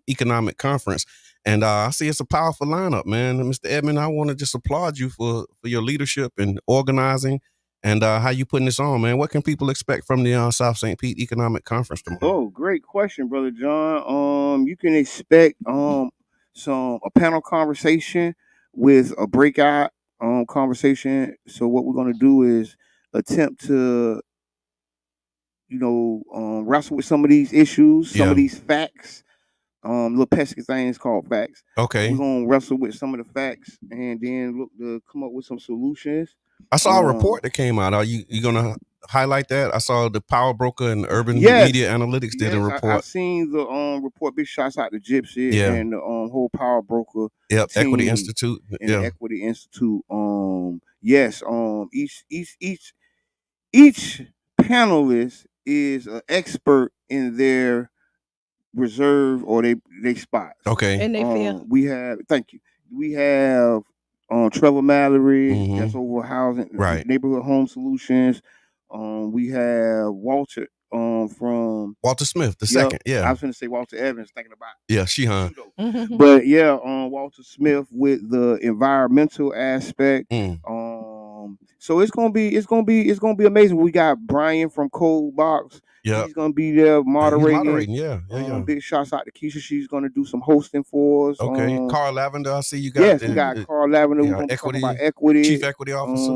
Economic Conference. And I see it's a powerful lineup, man. Mr. Edmund, I want to just applaud you for your leadership and organizing and how you putting this on, man. What can people expect from the South St. Pete Economic Conference tomorrow? Oh, great question, Brother John. You can expect a panel conversation with a breakout conversation. So what we're going to do is attempt to, wrestle with some of these issues, some of these facts, little pesky things called facts. Okay. We're going to wrestle with some of the facts and then look to come up with some solutions. I saw a report that came out. Are you going to highlight that? I saw the Power Broker and Urban Media Analytics did a report. I've seen the report. Big shots out to Gypsy and the whole Power Broker. Yep, Equity Institute. And the Equity Institute. Each panelist is an expert in their reserve or they spots. Okay. And they feel. We have we have Trevor Mallory, that's over housing, Right. neighborhood home solutions. We have Walter from Walter Smith the second. Yeah. I was going to say Walter Evans, thinking about Shehan. but yeah, Walter Smith with the environmental aspect. So it's gonna be amazing. We got Brian from Cold Box. Yeah, he's gonna be there moderating. Yeah. Big shouts out to Keisha. She's gonna do some hosting for us. Okay. Carl Lavender, I see you got. Yes, we got Carl Lavender. We're gonna be talking about equity, chief equity officer.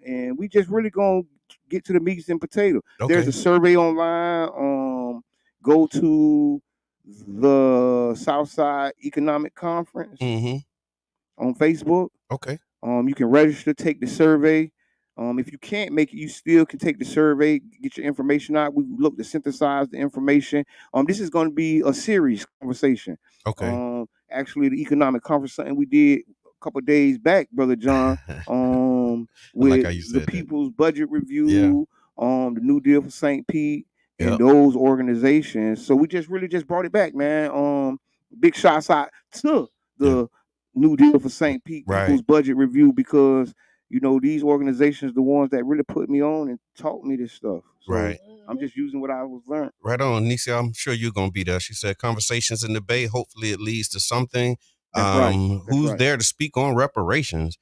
And we just really gonna get to the meats and potatoes. Okay. There's a survey online. Go to the Southside Economic Conference on Facebook. Okay. You can register, take the survey. If you can't make it, you still can take the survey, get your information out. We look to synthesize the information. This is going to be a series conversation. Okay. Actually, the economic conference, something we did a couple of days back, Brother John, with the People's Budget Review, the New Deal for St. Pete, and those organizations. So we really just brought it back, man. Big shots out to the New Deal for St. Pete, People's Budget Review, because these organizations, the ones that really put me on and taught me this stuff. So I'm just using what I was learned. Right on, Nisia. I'm sure you're gonna be there. She said, "Conversations and debate. Hopefully, it leads to something." Who's there to speak on reparations?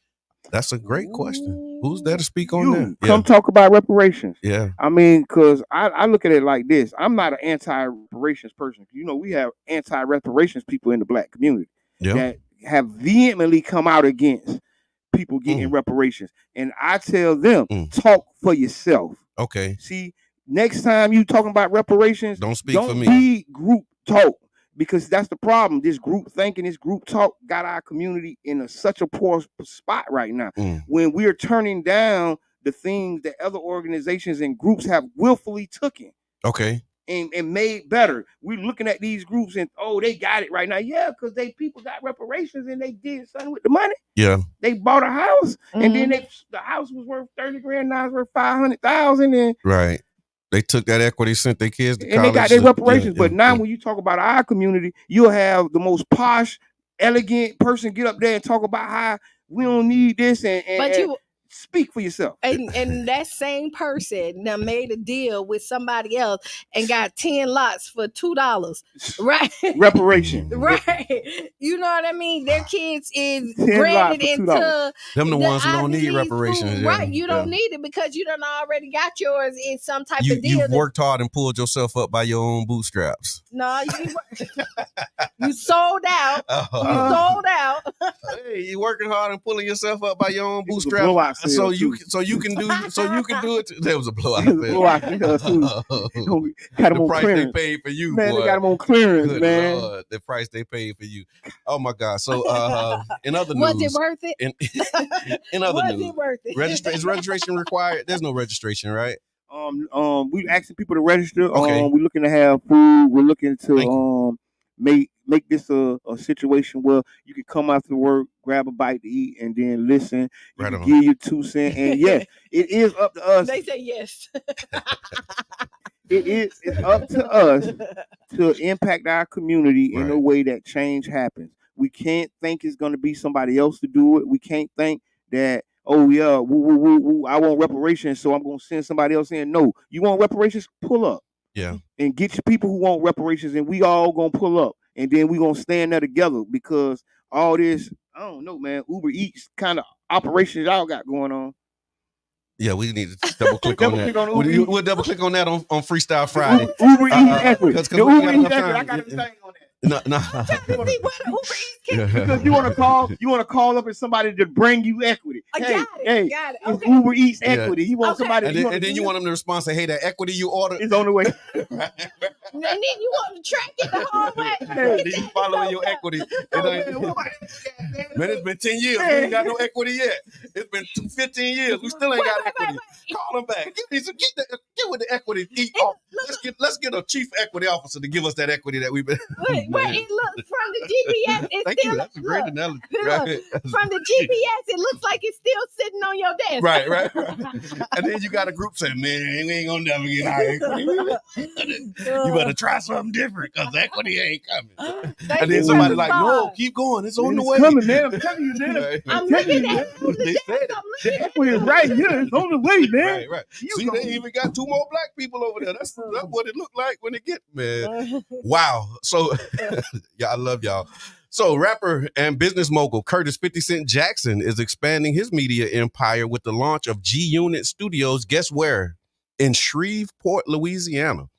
That's a great question. Who's there to speak on that? Come talk about reparations. Yeah. I mean, because I look at it like this. I'm not an anti-reparations person. We have anti-reparations people in the Black community that have vehemently come out against people getting reparations. And I tell them, talk for yourself. Okay. See, next time you talking about reparations, don't speak for me. Don't be group talk, because that's the problem. This group thinking, this group talk got our community in such a poor spot right now. When we're turning down the things that other organizations and groups have willfully taken. Okay. And made better. We're looking at these groups and they got it right now. Yeah, because people got reparations and they did something with the money. Yeah. They bought a house and then the house was worth $30,000, now it's worth $500,000, and right. They took that equity, sent their kids to college, and they got their reparations. But now when you talk about our community, you'll have the most posh, elegant person get up there and talk about how we don't need this and speak for yourself. And that same person now made a deal with somebody else and got 10 lots for $2. Right. Reparation. Right. You know what I mean? Their kids is granted into them the ones who don't need reparations. Right. You don't need it because you done already got yours in some type of deal. You've worked hard and pulled yourself up by your own bootstraps. No, you sold out. You sold out. Hey, you working hard and pulling yourself up by your own bootstraps. So you can do it. There was a blowout. The price they paid for you, man. Boy. They got them on clearance, Good man. Lord, the price they paid for you. Oh my God. So in other was news, it worth it? In other was news, it worth it? Is registration required? There's no registration, right? We asking people to register. Okay. We're looking to have food. We're looking to make this a situation where you can come after work, grab a bite to eat, and then listen. You can give your 2 cents. And yes, it is up to us. They say yes. It's up to us to impact our community in a way that change happens. We can't think it's going to be somebody else to do it. We can't think that, oh yeah, I want reparations, so I'm going to send somebody else in. No, you want reparations? Pull up. Yeah. And get your people who want reparations, and we all going to pull up. And then we going to stand there together, because all this, I don't know, man, Uber Eats kind of operations y'all got going on. Yeah, we need to double click on that. We'll double click on that on Freestyle Friday. Uber Eats equity. Because Uber Eats equity. I got to say on that. No. Because you want to call up and somebody to bring you equity. Got it. It's Uber Eats equity. You want somebody, and then you want them to respond, say, "Hey, that equity you ordered is on the way." And then you want to track it the whole way. Then you following your equity. Man, it's been 10 years. We ain't got no equity yet. It's been 15 years. We still ain't got equity. Call them back. Get with the equity. Let's get a chief equity officer to give us that equity that we've been. Wait, it looks from the GPS. It still That's a great analogy. look, Right. from the GPS, it looks like it's still sitting on your desk. Right. And then you got a group saying, man, we ain't gonna never get high equity. You better try something different because equity ain't coming. And then somebody like, no, keep going. It's on the way. It's coming, man. I'm telling you, man. Right. I'm looking at They said it. The equity is right here. It's on the way, man. Right. See, they even got 2 more black people over there. That's what it looked like when it get, man. Wow. So, yeah, I love y'all. So, rapper and business mogul Curtis 50 Cent Jackson is expanding his media empire with the launch of G-Unit Studios. Guess where? In Shreveport, Louisiana.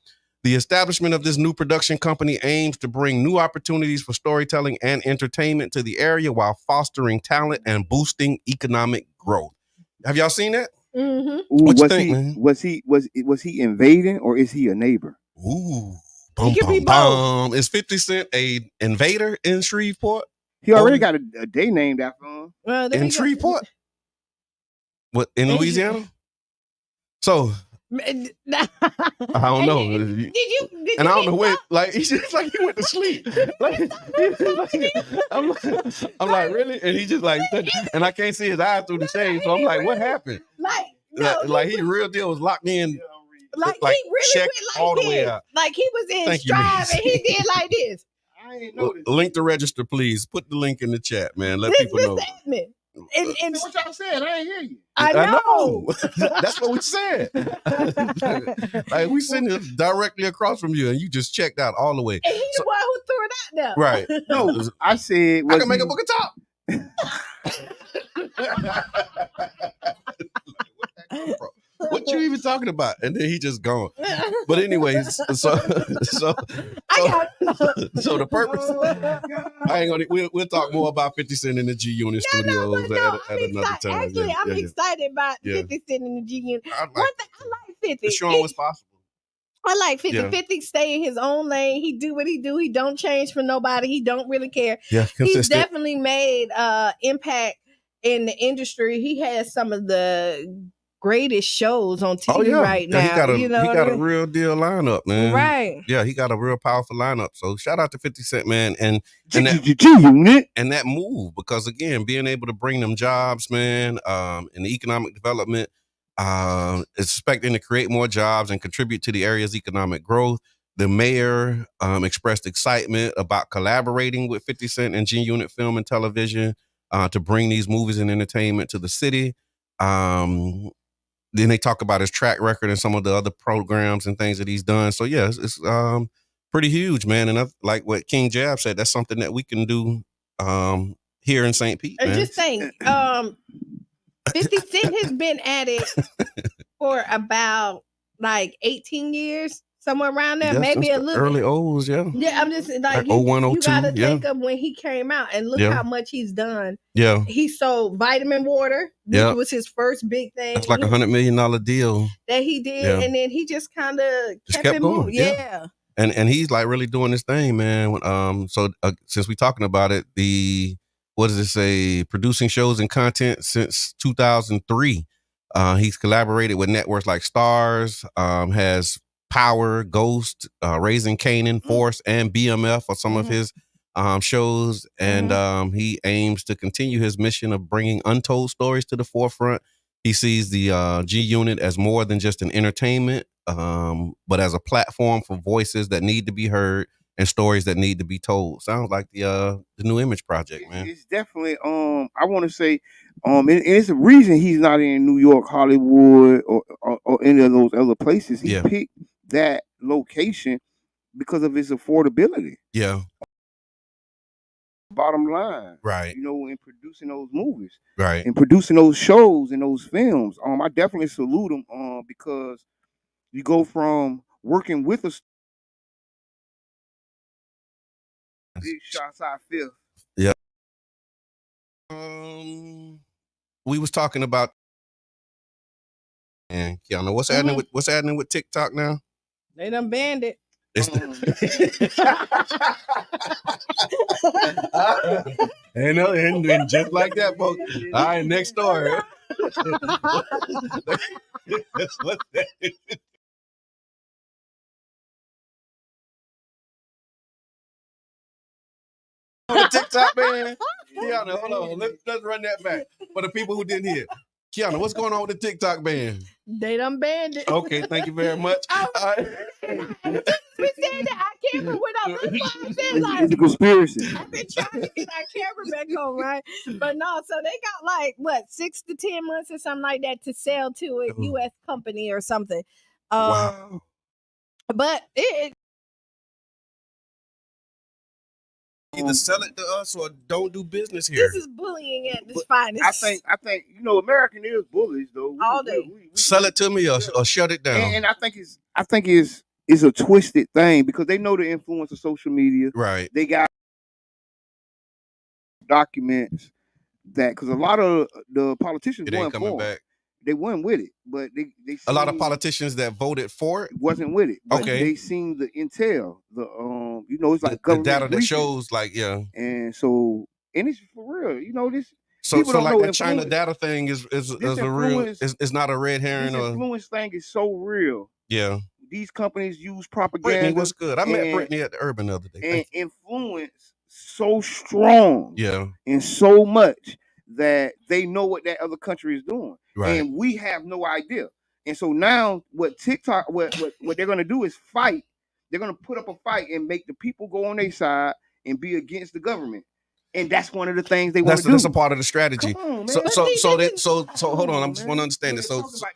The establishment of this new production company aims to bring new opportunities for storytelling and entertainment to the area while fostering talent and boosting economic growth. Have y'all seen that? Mm-hmm. What you think, man? Was he invading or is he a neighbor? Ooh. He could be both. Is 50 Cent a invader in Shreveport? He already got a day named after him. In Shreveport? What, in Louisiana? So, I don't know. Did you and I don't know where, like, he's just like, he went to sleep. I'm like, really? And he just like, and I can't see his eyes through the shade. So I'm like, what happened? Like he real deal was locked in. Like he really checked went like all the this. way out. Like he was in Thank you, stride and he Macy. did like this. I ain't noticed. Link to register, please. Put the link in the chat, man. Let This people know. happening. And what y'all said? I ain't hear you. I know. That's what we said. Like we sitting directly across from you, and you just checked out all the way. And he's the one who threw it out there. Right. No, I said I can make a book of top. What you even talking about? And then he just gone. But anyways, so the purpose. I ain't gonna. We'll talk more about 50 Cent in the G-Unit Studios at another time. Actually, I'm excited about 50 Cent in the G-Unit. One thing I like 50. Showing what's possible. I like 50. Yeah. 50 stay in his own lane. He do what he do. He don't change for nobody. He don't really care. Yeah, He's consistent. definitely made impact in the industry. He has some of the greatest shows on TV right now. He got a real deal lineup, man. Right. Yeah, he got a real powerful lineup. So shout out to 50 Cent, man, and that move, because again, being able to bring them jobs, man, in the economic development, expecting to create more jobs and contribute to the area's economic growth. The mayor expressed excitement about collaborating with 50 Cent and G-Unit Film and Television to bring these movies and entertainment to the city. Then they talk about his track record and some of the other programs and things that he's done. So yeah, it's pretty huge, man. And like what King Jab said, that's something that we can do here in St. Pete. And just think, 50 Cent has been at it for about like 18 years, somewhere around there, maybe a little early O's, yeah. Yeah, I'm just like 01, you 02, gotta yeah. think of when he came out and look how much he's done. Yeah. He sold vitamin water, which was his first big thing. It's like $100 million deal that he did, Yeah. and then he just kind of kept it going. moving. Yeah. And he's like really doing this thing, man. So since we're talking about it, what does it say? Producing shows and content since 2003. He's collaborated with networks like Stars, has Power, Ghost, Raising Canaan, Force, and BMF for some of his shows. And he aims to continue his mission of bringing untold stories to the forefront. He sees the G-Unit as more than just an entertainment, but as a platform for voices that need to be heard and stories that need to be told. Sounds like the New Image Project, man. It's definitely I want to say and it's a reason he's not in New York, Hollywood, or any of those other places. He picked that location because of its affordability. Yeah. Bottom line, right? In producing those movies, right, and producing those shows and those films. I definitely salute him. Because you go from working with a big shots I feel. Yeah. We was talking about and Qiana, what's happening with TikTok now? They done banned it. And just like that, folks. All right, next story. TikTok ban? Qiana, hold on. Let's run that back for the people who didn't hear. Qiana, what's going on with the TikTok ban? They done banned it. Okay, thank you very much. We said that I can't remember what I was It's a conspiracy. I've been trying to get our camera back on, right? But no, so they got like what 6 to 10 months or something like that to sell to a U.S. company or something. Wow. But it either sell it to us or don't do business here. This is bullying at its finest. I think American is bullies though. All day. Sell it to me or shut it down. And I think it's a twisted thing because they know the influence of social media. Right. They got documents that because a lot of the politicians It ain't weren't coming for back. it. They weren't with it, but they A lot of politicians that voted for it wasn't with it. But Okay. they seen the intel, it's like the government data that briefing. shows And so it's for real. This. So people don't like know that China influence. data thing is This a real influence- is not a red herring This or influence thing is so real. yeah. These companies use propaganda. Brittany, what's good? I met and- Brittany at the Urban the other day. and Thank influence so strong Yeah. and so much that they know what that other country is doing, Right. and we have no idea. And so now, what TikTok, what they're gonna do is fight. They're gonna put up a fight and make the people go on their side and be against the government, and that's one of the things they want to do. That's a part of the strategy. Come on, So man. so hold on. I just want to understand this.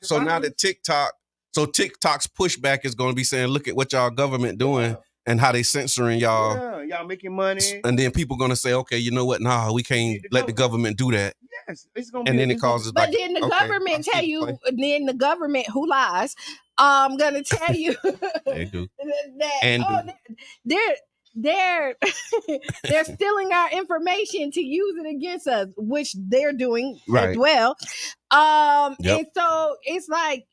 So now that TikTok's pushback is going to be saying, look at what y'all government doing and how they censoring y'all. Yeah, y'all making money. And then people going to say, okay, you know what? Nah, we can't let the government do that. Yes, it's gonna And be. then it causes But like, then the okay, government tell you, then the government who lies, gonna tell you they do. that And they're they're stealing our information to use it against us, which they're doing as Right. well. Yep. And so it's like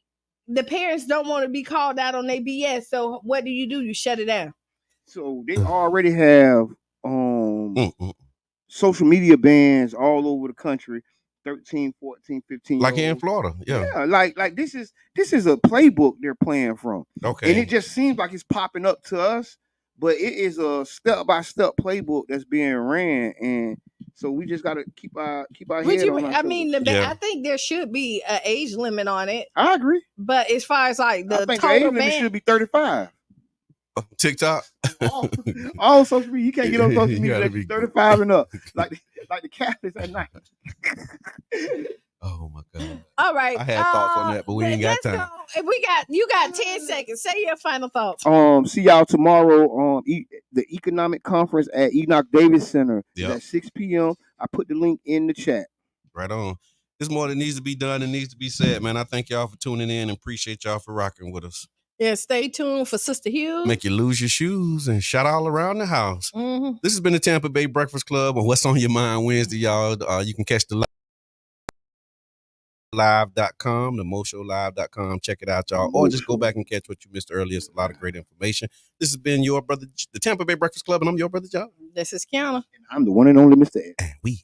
the parents don't want to be called out on their BS. So what do? You shut it down. So they already have social media bans all over the country. 13, 14, 15 like here in Florida. Yeah. Yeah, like this is a playbook they're playing from. Okay. And it just seems like it's popping up to us, but it is a step-by-step playbook that's being ran, and so we just gotta keep our head on our I mean, shoulders. I think there should be an age limit on it. I agree. But as far as like the I think the total age limit ban, should be 35. TikTok. All social media, you can't get on social You media gotta unless be- you're 35 and up. Like the Catholics at night. Oh my God. all right. I had thoughts on that, but we ain't got let's time. go. You got 10 seconds. Say your final thoughts. See y'all tomorrow on the economic conference at Enoch Davis Center. It's Yep. at 6 p.m. I put the link in the chat. Right on. There's more that needs to be done and needs to be said, man. I thank y'all for tuning in and appreciate y'all for rocking with us. Yeah, stay tuned for Sister Hughes. Make you lose your shoes and shout all around the house. Mhm. This has been the Tampa Bay Breakfast Club on What's on Your Mind Wednesday, y'all. You can catch the live.com, the moshowlive.com. Check it out, y'all. Or just go back and catch what you missed earlier. It's a lot of great information. This has been your brother, the Tampa Bay Breakfast Club, and I'm your brother, John. This is Qiana. I'm the one and only Mr. Ed. And we